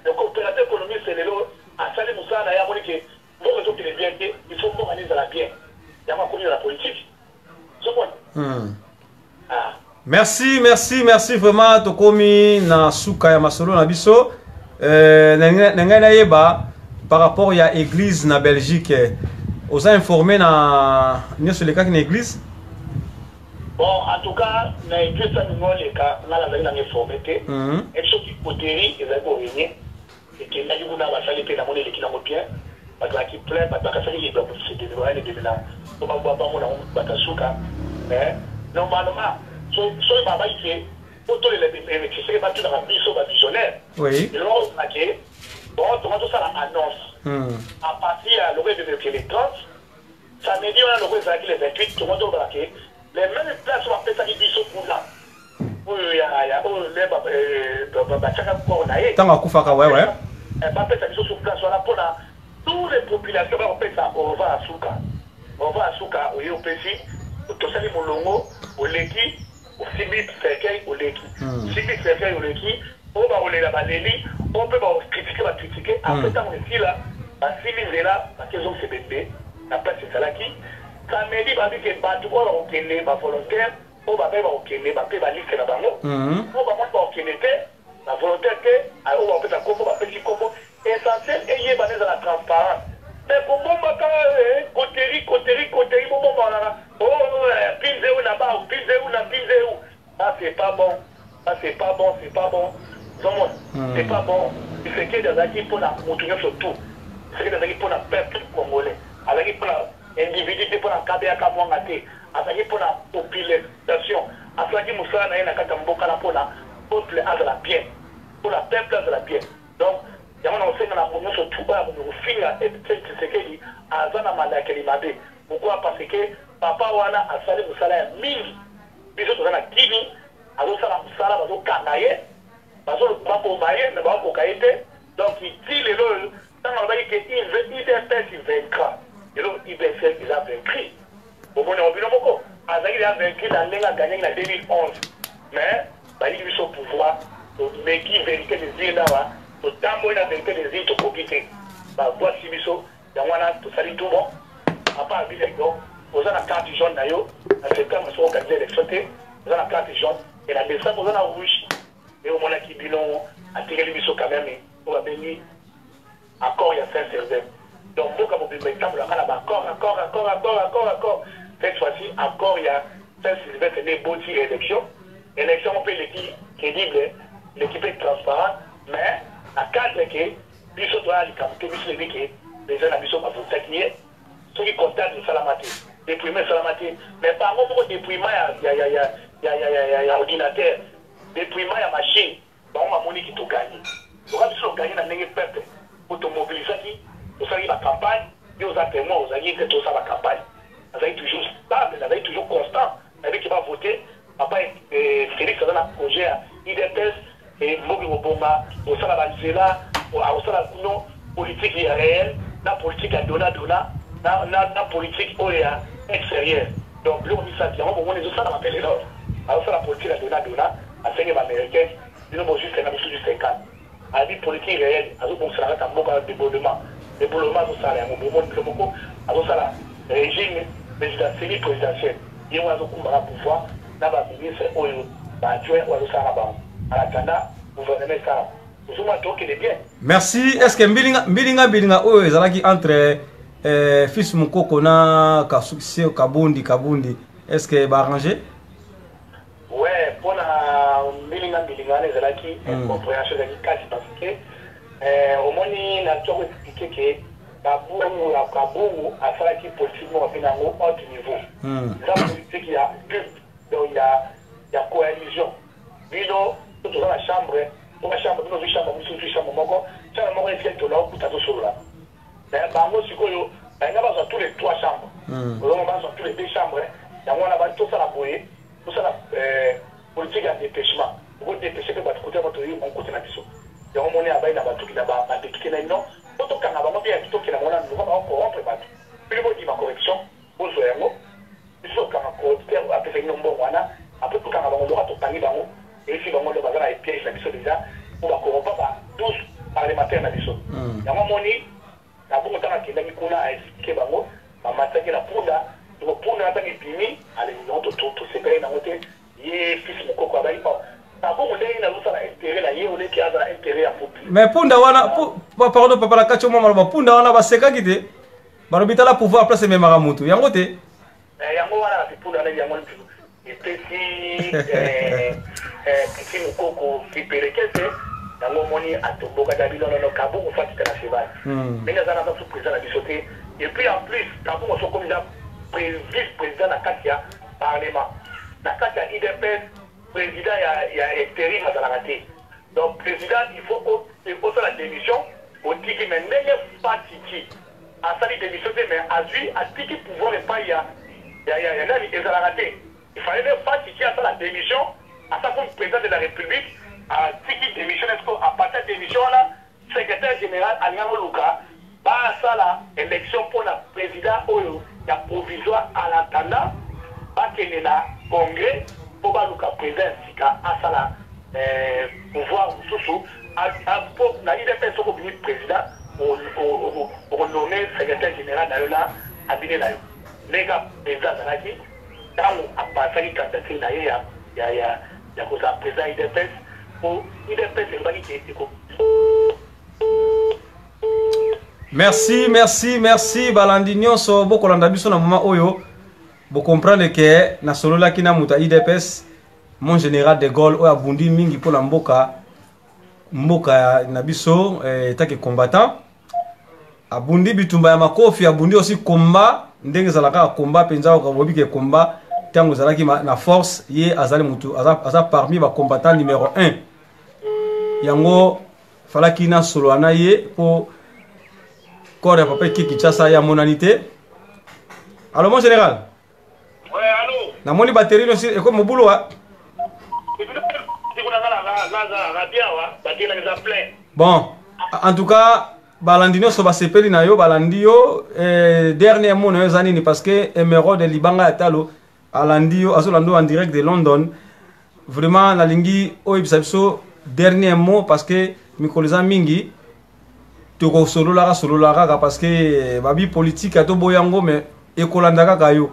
donc opérateur économique c'est le à saler Moussa na ya monique bon réseau qui est bien il faut organiser la bien il y a ma commune la politique c'est bon merci vraiment tokomi na suka ya masolo na biso nanga na yeba par rapport ya église na Belgique os a informé na sur les cas na église bon en tout cas na église ça nous les cas na la informé té et ce qui poterie et zako venir et qui n'a eu na ba sali pe na moni l'équipe na bien parce que qui plein parce que ça il doit se développer les déménagements on va voir pas mon batasuka mais normalement so baba ici pour tous les qui c'est pas tout dans la biso ba visionnaire oui et là on a que bon tout ça la annonce à partir à l'orée de les 30 ça me dit on a l'orée ça qui les 28 tout le monde va que les mêmes places on appelle ça qui biso pour là il y a les baba chaka ko na e tanga kufaka ouais on appelle ça biso sur place on a pour là toutes les populations on appelle ça on va à Souka au Yopesi to sali molongo au leki au Sibit Cercueil au leki Sibit Cercueil au leki on va rouler la balélie on peut critiquer après tant ici là à Sibit là parce qu'ils ont CBD la place c'est ça qui ça me dit bah que bateau on va aucun ba volontaire on va pas aucun ba pe ba liste na bango on va pas aucun la volontaire que on va faire comme on petit comme essentiel et y est basé dans la transparence mais pour moi côtéri bon là oh pinze ou na ba pinze ou ça c'est pas bon c'est pas bon c'est pas bon c'est que des acquis pour la montrer surtout c'est que des acquis pour la peuple congolais avec pour la individu pour la KBA kamwangate avec pour la population afin que Moussa na kata mboka na pour la peuple à la bien pour la peuple à la bien donc yamana osenga na munyo surtout ba munyo finga et c'est que li azana malaka limabe pourquoi parce que papa wana asali musala mingi biso tozana kini azosala musala bazo kangaye bazo bako maye na bako kaite donc il dit le lol dans la veille que il vaincra et là il a vaincu au bon obino moko azali a vaincu dans lenga gagné en 2011 mais bah il lui son pouvoir mais qui vérité des yeux là au tambo na vérité des yeux to kokite bah voici biso yangwana to sali tout bon apa abile donc aux ana carte jaune na yo na septembre so organiser les sauter aux ana carte jaune et la décembre aux ana rouge et au mona ki bilon a tiré biso quand même on va béni encore il y a 5 serveurs donc beaucoup de exemple là encore cette fois-ci encore il y a 5 serveurs c'est des beaux élections on peut l'équipe crédible l'équipe est transparente mais à cadre que biso doit aller capter biso les que les gens biso va voter qui est ceux qui contactent le salamate déploiement salamate mais par contre déploiement il y a ordinateur déploiement il y a machine bah on va monnaie qui tout gagner donc quand biso gagner dans les peuple pour te mobiliser qui pour ça il la campagne et aux témoins aux alliés que tout ça la campagne ça va être toujours stable ça va être toujours constant avec qui va voter papa Félix ça dans un projet IDPS et Mogi Mobonga au ça la Banzela au ça la politique réelle la politique à dona na politique extérieure donc là on dit ça bien on les ça la appelle alors ça la politique à dona à faire américain nous avons juste un absurde du 50 à dit politique réelle à ce bon ça la tamboka développement au ça la moment à ça la régime présidentiel il y a un pouvoir na ba ministre oyo ba adjoint ou ça là-bas à la Ghana gouvernement ça bien. Merci. Est-ce que Mbilinga oyo ezalaki entre fils Mukoko na Kabundi, est-ce que va arranger? Ouais, pour la Milinga, les alaki, compréhension de l'ICAS, parce que au moins, il a toujours expliqué que Kabou a fait la politique à un haut niveau. Ça veut dire qu'il y a pub, donc il y a coalition. Bino, tout dans la chambre, nous avons chambre, nous chambre, est-ce qu'elle là, pour t'attendre sur là. Mais Bango, c'est quoi, il y a dans tous les 3 chambres. Nous avons dans tous les 2 chambres, il y a tout ça la bouée, tout ça la politique de dépêchement. Vous dépêchez que votre côté, votre mon côté la mission. Il y a un moment où il y a un bateau qui n'a pas décliné les noms. Autant qu'un avant, il y a un bateau qui n'a pas de nouveau, on peut rompre le bateau. Puis le dit ma correction, vous jouez un mot. Il faut qu'un correcteur, après c'est une nombre, après tout qu'un avant, on aura tout panier dans l'eau. Et si on a bazar et piège la mission déjà, on va corrompre tous parlementaires la mission. Il y a un moment où il y a beaucoup de temps qu'il a mis qu'on a expliqué bango, ma matraque la poudre, donc pour n'a pas été fini, allez, on tout séparé dans l'hôtel, il est fils mon coco à baï. Mais Punda wana pardon papa la kacho mama ba Punda wana ba seka kite barobita la pouvoir place me maramutu yango te yango wana Punda na yango et petit mukoko kiperekete yango moni atomboka dabilo no kabu ko fatika na cheval mais na zana ba sous président la bisoté et puis en plus kabu mo so comme vice président na katia parlement na katia IDPS président il y a intérim à la raté. Donc président il faut faire la démission au tiki mais n'est pas tiki à sa démission mais à lui à tiki pouvoir et pas il y a la raté. Il fallait pas tiki à la démission à sa comme président de la République à tiki démission est-ce qu'à partir de démission là secrétaire général Aliango Luka bah ça la élection pour la président Oyo il y a provisoire à l'entendant pas qu'il y a congrès pour le président Sika à ça pouvoir sous pour la IDPS au président pour nommer secrétaire général d'ailleurs à Bine là les gars président Zanaki dans à passer candidature là il y a quoi ça président IDPS pour IDPS c'est pas qui est merci Balandinho so boko landa biso na moment oyo. Vous comprenez que na solo la kina muta IDPS mon général de Gaulle o abundi mingi pour la mboka na biso etake combattant abundi bitumba ya makofi abundi aussi combat ndenge zalaka combat penza ko bobi ke combat tango zalaki na force ye azali mutu aza parmi ba combattant numéro 1 yango fala kina solo ana ye pour corps ya papa ki Kinshasa ya monanité. Alors mon général na moni batterie aussi et comme boulot bon en tout cas Balandino so ba sepeli na yo Balandio dernier mot na zanini parce que Emerald de Libanga Atalo Alandio azolando en direct de London vraiment na lingi o ibsabso dernier mot parce que mikoliza mingi to ko solo la parce que babi politique ato boyango mais ekolandaka kayo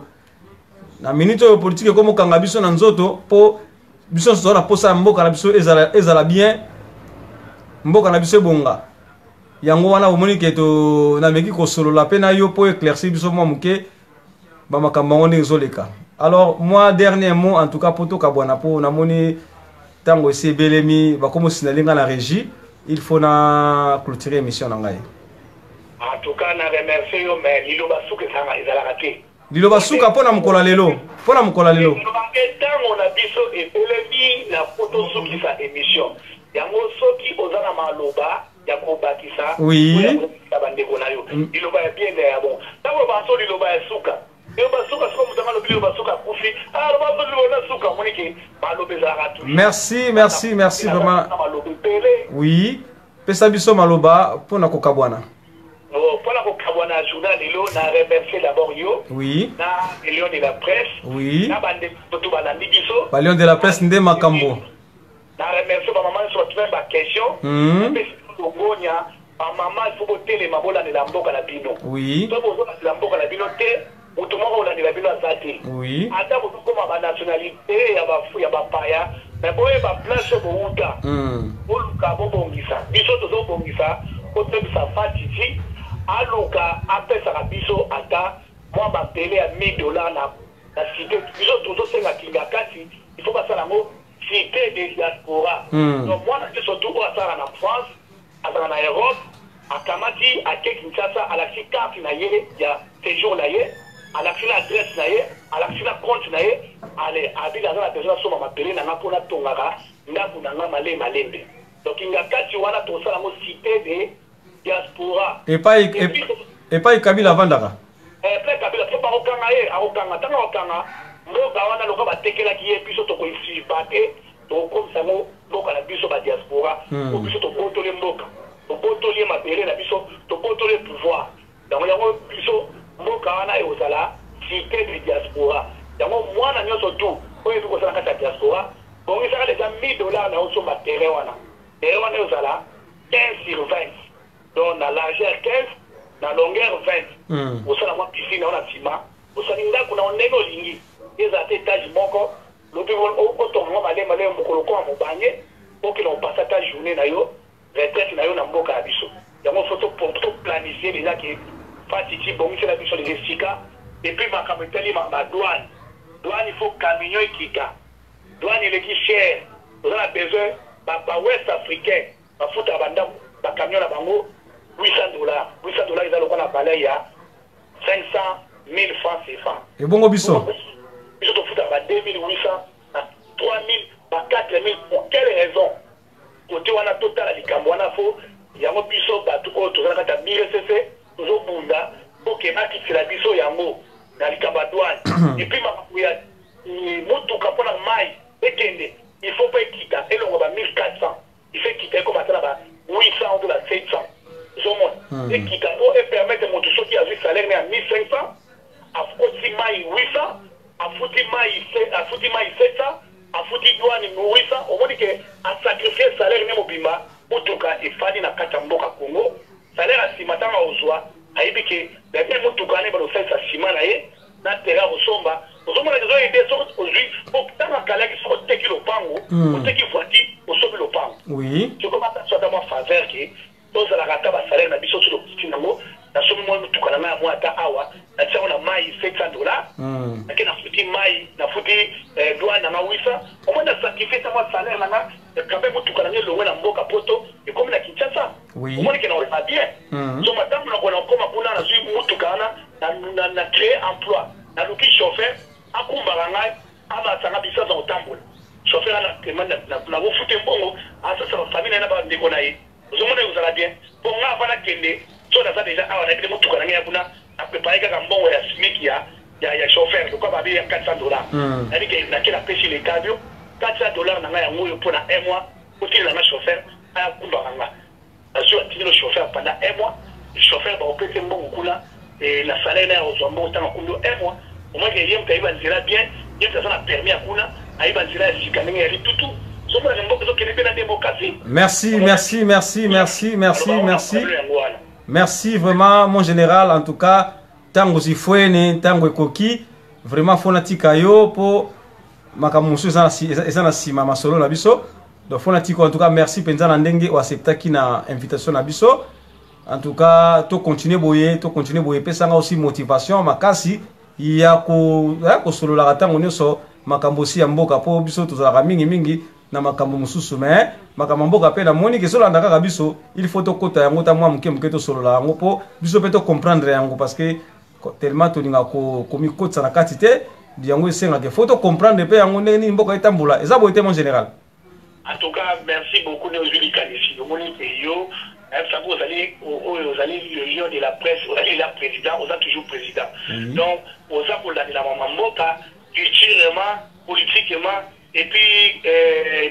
na minute de politique comme kanga biso na nzoto po biso so na posa mboka na biso ezala bien mboka na biso bonga yango wana omoni ke to na meki ko solo la pena yo po éclaircir biso mo muke ba makambo ngone ezoleka. Alors moi dernier mot en tout cas poto kabwana po na moni tango ese belemi ba komo sinalinga na régie il faut na clôturer émission na ngai. En tout cas na remercier yo mais lilo basuke sanga ezala raté. Lilo basuka pona mukola lelo pona mukola lelo on a biso et belemi la photo suki sa émission yango soki ozana maloba ya ko bakisa oui ya bandeko na yo liloba ya bien ya bon tango banso liloba ya suka yo basuka siko mutanga lobilo basuka kufi alors banso liloba suka moniki malobe za ratu merci vraiment oui pesa biso maloba pona kokabwana. Pour la Kabwana journal Lilo, na remercier d'abord yo. Oui. Na Lion de la presse. Oui. Na bande tout balandi biso. Lion de la presse ndé makambo. Na remercier ba maman sur toute ma question. Ngonya, ba maman faut boter les mabola de la mboka la bino. Oui. To bozo la mboka la bino te, otomoko la de la bino azati. Oui. Ata bozo comme ba nationalité ya ba fu ya ba paya, mais boye ba place bo uta. Oluka bo bongisa. Biso tozo bongisa, ko te sa fatiti. aluka apesaka biso ata mwa bapele ya $1000 na cité biso tozosenga kinga kasi il faut basala yango cité de diaspora donc mwana te surtout oyo asala na France azala na Europe akamati ake Kinshasa alakisi carte na ye ya séjour na ye alakisi na adresse na ye alakisi na compte na ye ale abili aza na besoin asomba mapele na nga mpona tongaka ndako na nga malembe donc kinga kasi wana tosala yango cité de diaspora epai Kabila avandaka epai Kabila po bakokanga ye akokanga ntango akokanga mboka wana loka batekelaki ye biso tokoisipa te tokokomisa yango mboka na biso badiaspora po biso tobotoli mboka tobotoli mabele na biso tobotoli pouvoir yango yango biso mboka wana ekozala cité de diaspora yango mwana nyonso tu oyo ebi kozala kati ya diaspora bongisaka deja $1000 na osomba terrain wana ezala 15/20 donc na largeur 15 na longueur 20 osala mwa piscine wana nsima osali ndako na ndenge olingi ezala te étage moko lobi otonga malema mokolo koma mobanye okela opasa ta journée na yo retraite na yo na mboka ya biso yango fo toplanifie deja ke fatiti bongisela biso les esika epuis makambo etali badouane douane il faut camion ekika douane eleki cher oza na besoin bawest africain bafuta bandako bacamion na bango $800 eza lokola na balai ya 500,000 francs CFA ebongo biso tofuta ba 2,800 na 3,000 ba 4,000 pour quelle raison côté wana totala likambo wana fo yango biso bato oyo tozala kati ya BRCC tozobunda oke bakitela biso yango na likambo ya douane epuis makambo ya motuka mpona mai ekende il faut pas ekita elongo ba 1,400 il faut ekita ekomata na ba 800 to ba 700 zomona ekita po epermettre moto soki azwi salaire ne ya 1,500 afoti mai 800 afuti mai 700 afuti douane 800 omoni ke asacrifie salaire ne mobimba motuka efandi na kati ya mboka Congo salaire asima ntango ozwa ayebi ke bebe motuka ne balosalisa nsima na ye na terrain osomba ozomona ezo ede soki ozwi ntango akalaki soki oteki lopango oteki voiture osobi lopango sokomata so ata mwa faveur ke tozalaka ata basalaire na biso soki okiti nango nasomi mwa motuka na ngai ya mwa ata awa natiango na mai $700 ake nafuti mai nafuti douane na nga 800 omoi nasacrifie ta mwa salaire na nga kambe motuka na ngai elongwe na mboka poto ekomi na Kinshasa omoni ke naolema bien so matango nakona okoma kuna nazwi motuka wana na créer emploi naluki chauffeur akumbaka ngai amasanga bisanza kotambola chauffeur ana nakofute mbongo asasa bafamille na bandeko na ye ozomona ekozala bien po nga avana kende so naza deja awa nayebile motuka na ngai ya kuna aprepare kaka mbongo ya smik ya chauffeur lokwa babe ya $400 nayebike nake napesi lekabio $400 na ngai yango oyo mpona 1 mois otilela nga chauffeur aya kumbaka nga azwi atindi le chauffeur pendant 1 mois chauffeur bakopesa mbongo kuna na salaire na ya kozwa mbongo ntango akumbi 1 mois omoi ke ye moto ayiba nzela bien ye moto aza na permis ya kuna ayiba nzela ya sika ndenge ya litutu somona mboka ezokende mpe na démocratie. Merci vraiment mon général, en tout cas tango zifwene tango ekoki vraiment fona tika yo po makamusu eza na sima masolo na biso donc fona tika en tout cas merci penza na ndenge o acceptaki na invitation na biso en tout cas to continuer boye pesanga aussi motivation makasi ya ko solo la tango nyoso makambo si ya mboka po biso tozalaka mingi na makambo mususu mais makambo mboka pe na moni ke solo andaka biso il faut to kota yango ta mwa muke to solo la yango po biso pe to comprendre yango parce que tellement to ninga ko komi kotsa na katite yango esenga ke faut to comprendre pe yango ndeni mboka etambula eza boite mon général. En tout cas merci beaucoup de Julie Kanishi moni ke yo ça vous allez le lion de la presse vous allez la président vous êtes toujours président donc vous êtes pour la mboka culturellement politiquement et puis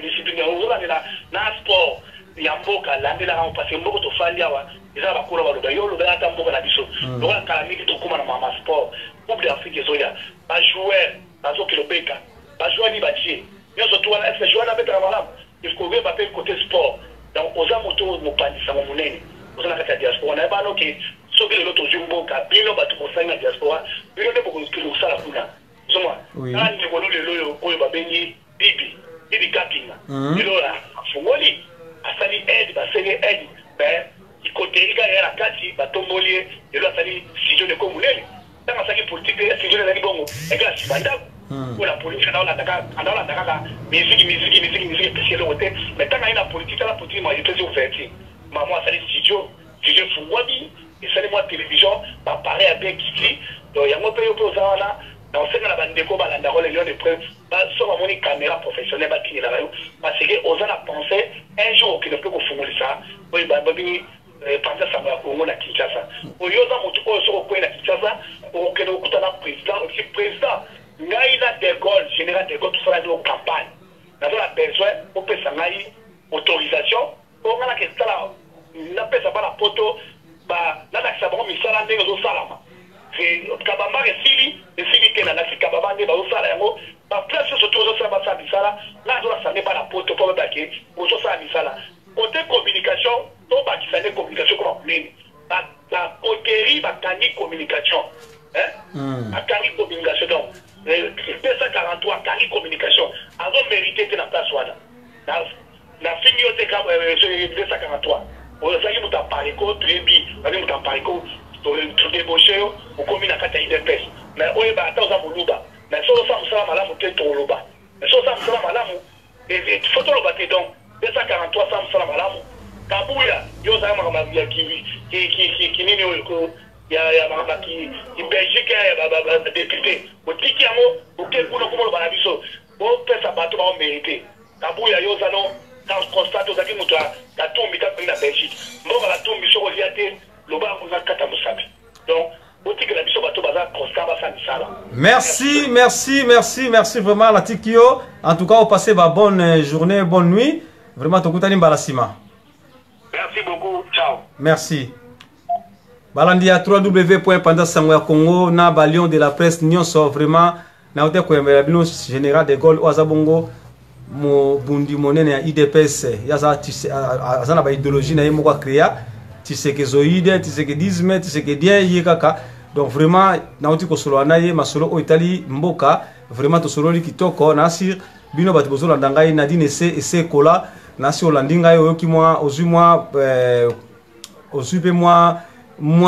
disciplinairement vous allez na sport ya mboka landela ka parce que mboka to fali awa eza ba kola ba loba yo loba ata mboka na biso loba kala miki to kuma na mama sport coupe d'Afrique zoya ba joueur bazo kilobeka ba joueur ni batie yo so to est-ce joueur na beta malamu il faut que ba pe côté sport donc oza moto mo pandisa mo munene oza na kata diaspora na ba no ke so que le to mboka bino ba to kosanga diaspora bino ne boko kilo sala kuna zoma ani ko le loyo oyo ba bengi bibi kapinga ilo la fungoli asali aide ba sele aide ben ikote Erika ya la kati batombolier et là ça dit si je ne communel dans ça qui politique si je ne bongo et là si banda pour la politique dans la Dakar musique parce que le côté mais tant qu'il y a la politique moi je peux ouvert maman ça dit studio fungwadi et ça moi télévision ba parler avec qui donc il y a mon pays pour ça là dans ce la bande ko balanda ko les de preuve ba so ba moni caméra professionnelle ba kini la parce que on a pensé un jour que ne peut ko fungoli ça oui ba bi penser ça va ko na Kinshasa o yoza mutu ko so ko na Kinshasa o ke no kutana président Ngaïla de Gaulle, général de Gaulle, tout ça dans la campagne. Nous avons besoin pour faire ça autorisation. On a que ça, n'a pas ça la photo, bah, là, ça va me faire un dégoût au salama. C'est Kabamba et Sili qui est là, c'est Kabamba et Salamo. Bah, place sur tout ça, ça, là, ça n'est pas la photo pour le baquet, pour ça, ça. Côté communication, on va dire que communication comme la coterie, la communication. La communication, donc. 243 Cali Communication avant mérité de la place la fini au 243 on a dit muta pariko trebi on muta pariko to débauché au commune à kata IDPS mais on est battu aux amuluba mais so ça musala malamu te to loba mais so ça musala malamu et photo lo baté donc 243 ça musala malamu kabuya yo za mama qui nini ko ya mama qui Belgique ya député au tiki amo au ke kuno kumo lo banabiso o pesa bato ba mérité kabuya yo za no quand constate aux aki muta la tombe ta na Belgique mboka la tombe so ko liate lo ba ko kata musabi donc au tiki la biso bato baza constat ba sa misala. Merci vraiment la tikio. En tout cas, on passe une bonne journée, bonne nuit. Vraiment tokutani balasima. Merci beaucoup. Ciao. Merci. Balandia www.pandasango Congo na balion de la presse nyonso vraiment na ote ko yembela bino général de Gaulle Oazabongo mo bundi monene ya IDPS yaza azana ba idéologie na yemo kwa créer tisekezoïde tisekedisme tisekedien yekaka donc vraiment na ote ko solo anaye masolo o Italie mboka vraiment to solo kitoko na sir bino bat bozola ndangai na dinese ese kola na si olandinga yo ki moi ozui moi osupe moi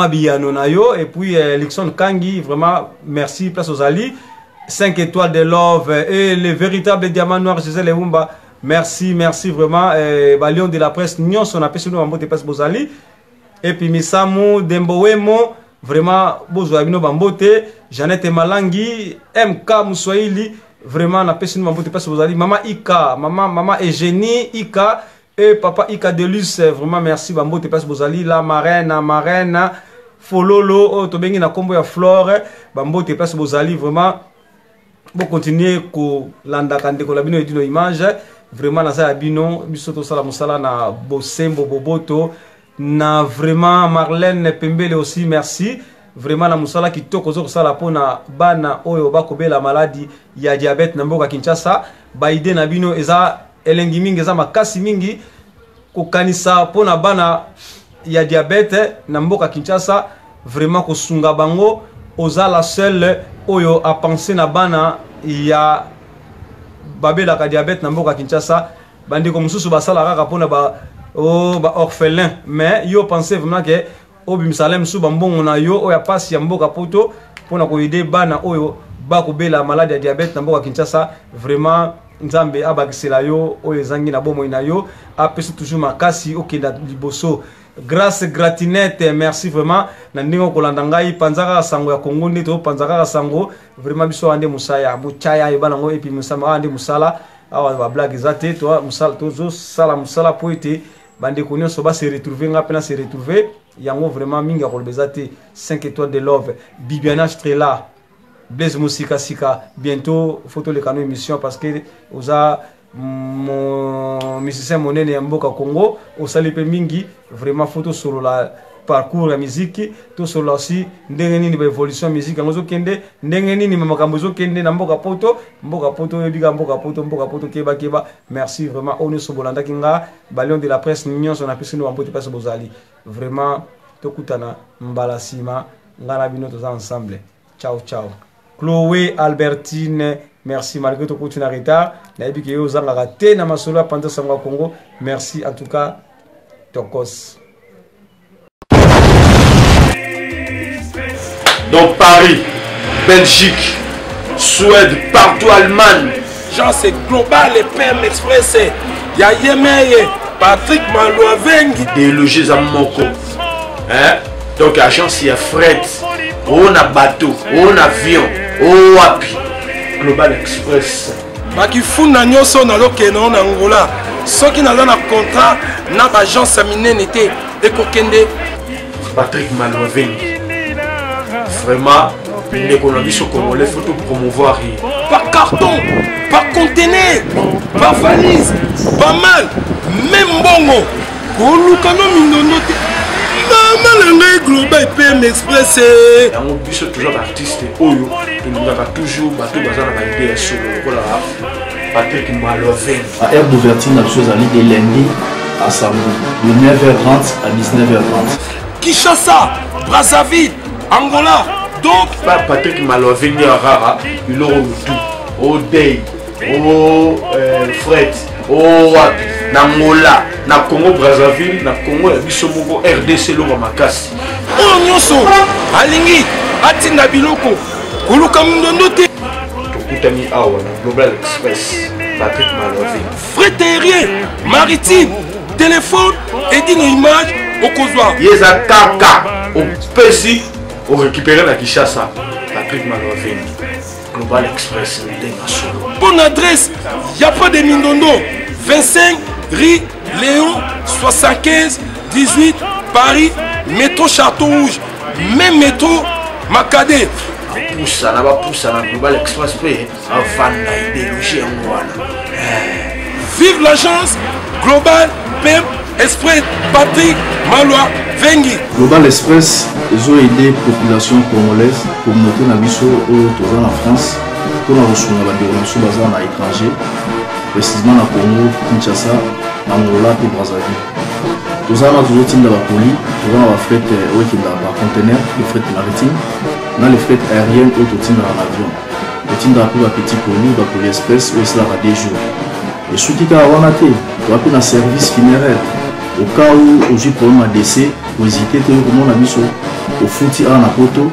biano na yo et puis Lixon Kangi vraiment merci place aux Ali 5 étoiles de love et les véritables diamants noirs Gisèle Wumba merci vraiment balion de la presse nyon son appel sur nous en mbote passe bozali et puis Misamu Dembowemo vraiment bozwa bino bambote Jeannette Malangi MK Muswahili vraiment na pesi nous en mbote passe bozali maman Ika maman Eugénie Ika et papa Ika Delus vraiment merci bambo te passe bozali la marraine fololo to bengi na kombo ya Flore bambo te passe bozali vraiment bon continuer ko landa kande ko la bino edino image vraiment na za bino biso to sala musala na bosembo boboto na vraiment Marlène Pembele aussi merci vraiment na musala kitoko zo sala pona bana oyo bakobela maladie ya diabète na mboka Kinshasa ba ide na bino eza elengi mingi za makasi mingi kokanisa pona bana ya diabète na mboka Kinshasa vraiment kosunga bango oza la seule oyo a penser na bana ya babela ka diabète na mboka Kinshasa bandiko mususu basala kaka pona ba orphelin mais yo pensez vraiment que obimsalem su bambongo na yo oya pasi ya mboka poto pona ko aider bana oyo bakobela maladie ya diabète na mboka Kinshasa vraiment nzambe abakisela yo oyo ezangi na bomo ina yo apesi toujours makasi okenda liboso grâce gratinette merci vraiment na ndingo kolanda ngai panzaka sango ya Kongo nde to panzaka sango vraiment biso ande musaya muchaya yo bana ngo epi musama ande musala awa ba blague zate to musala tozo sala musala poete bande konyo so ba se retrouver nga pena se retrouver yango vraiment minga kolbezate 5 étoiles de love Bibiana Strela Blaise Musika Sika bientôt photo le canaux émission parce que oza mon musicien monene ya mboka Congo osalipe mingi vraiment photo sur la parcours ya musique to sur aussi ndenge nini ba évolution musique ngozo kende ndenge nini makambo zo kende na mboka poto ebiga mboka poto keba merci vraiment ono sobolanda kinga balion de la presse nyon son appel no mbote passe bozali vraiment tokutana mbalasima ngala bino toza ensemble ciao Chloé Albertine merci malgré ton continue en retard na ebi ke yo zanga raté na masolo pendant sango Congo merci en tout cas tokos Donc Paris, Belgique, Suède, partout Allemagne. Genre c'est global et PM Express. Il y a Yemeye, Patrick Malouavengi. Des logis à Moko. Hein? Donc agence il y a fret, on a bateau, on a avion, on a Global Express. Baki funa nyoso na lokeno na Angola. Ceux qui n'ont pas contrat, n'a pas agence minée n'était et kokende. Patrick Malouavengi. Vraiment, l'économie sur Congolais, il faut tout promouvoir. Par carton, par conteneur, par valise, pas mal, même bongo. Kolukano mindono te. Maman global PM Express. On bus toujours artiste Oyo, il nous a toujours battu bazar na idée sur le Patrick Malouavengi. À aire d'ouverture, la chose à l'idée lundi à samedi, de 9h30 à 19h30. Kinshasa, Brazzaville, Angola. Donc, Patrick Malouavengi à Rara, il aura tout. Au Day, au Fred, au Wapi, Angola, na Congo Brazzaville, na Congo Bisomoko, RDC Loma Makasi. Oh Nyoso, Alingi, Atina Biloko, Koluka Mundono te. Tokutami Awa, Global Express, Patrick Malouavengi. Fret aérien, maritime, téléphone, édit nos images au Kozwa. Yeza Kaka, au Pessi, au récupérer la Kinshasa, Patrick Malouavengi. Global Express, bonne adresse, il n'y a pas de Mindondo. 25 rue Léon 75 18 Paris, métro Château Rouge, même métro Macadé. Poussa, na ba poussa na Global Express pe avant na idéologie en wana. Vive l'agence Global PM Express Patrick Malouavengi. Global Express, ils ont aidé la population congolaise, communauté Nabiso en France, pour la ressource de la l'étranger, précisément à Congo, Kinshasa, Angola et Brazzaville. Nous avons toujours de la colis, nous avons fret par conteneur, le fret maritime, nous avons les fret aériennes et tout dans l'avion. Le team d'appui à petit colis, la colis express, où c'est là à des jours. Et ce qui est à Wanate, nous avons un service funéraire. Au cas où j'ai problème à décès, vous hésitez comment on a mis au fouti à Napoto,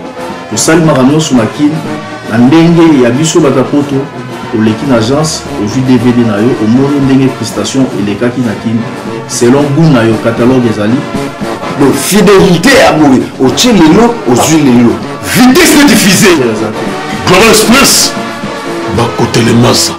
au salut Marano sur la kin, la ndenge et abisso batapoto, au l'équipe agence, au jus DVD nayo, au mono ndenge prestation et les kaki nakin, selon goût nayo catalogue des ali. Donc fidélité à mourir, au tien l'élo, au jus l'élo. Vitesse de diffuser. Global Express, bah côté les masses.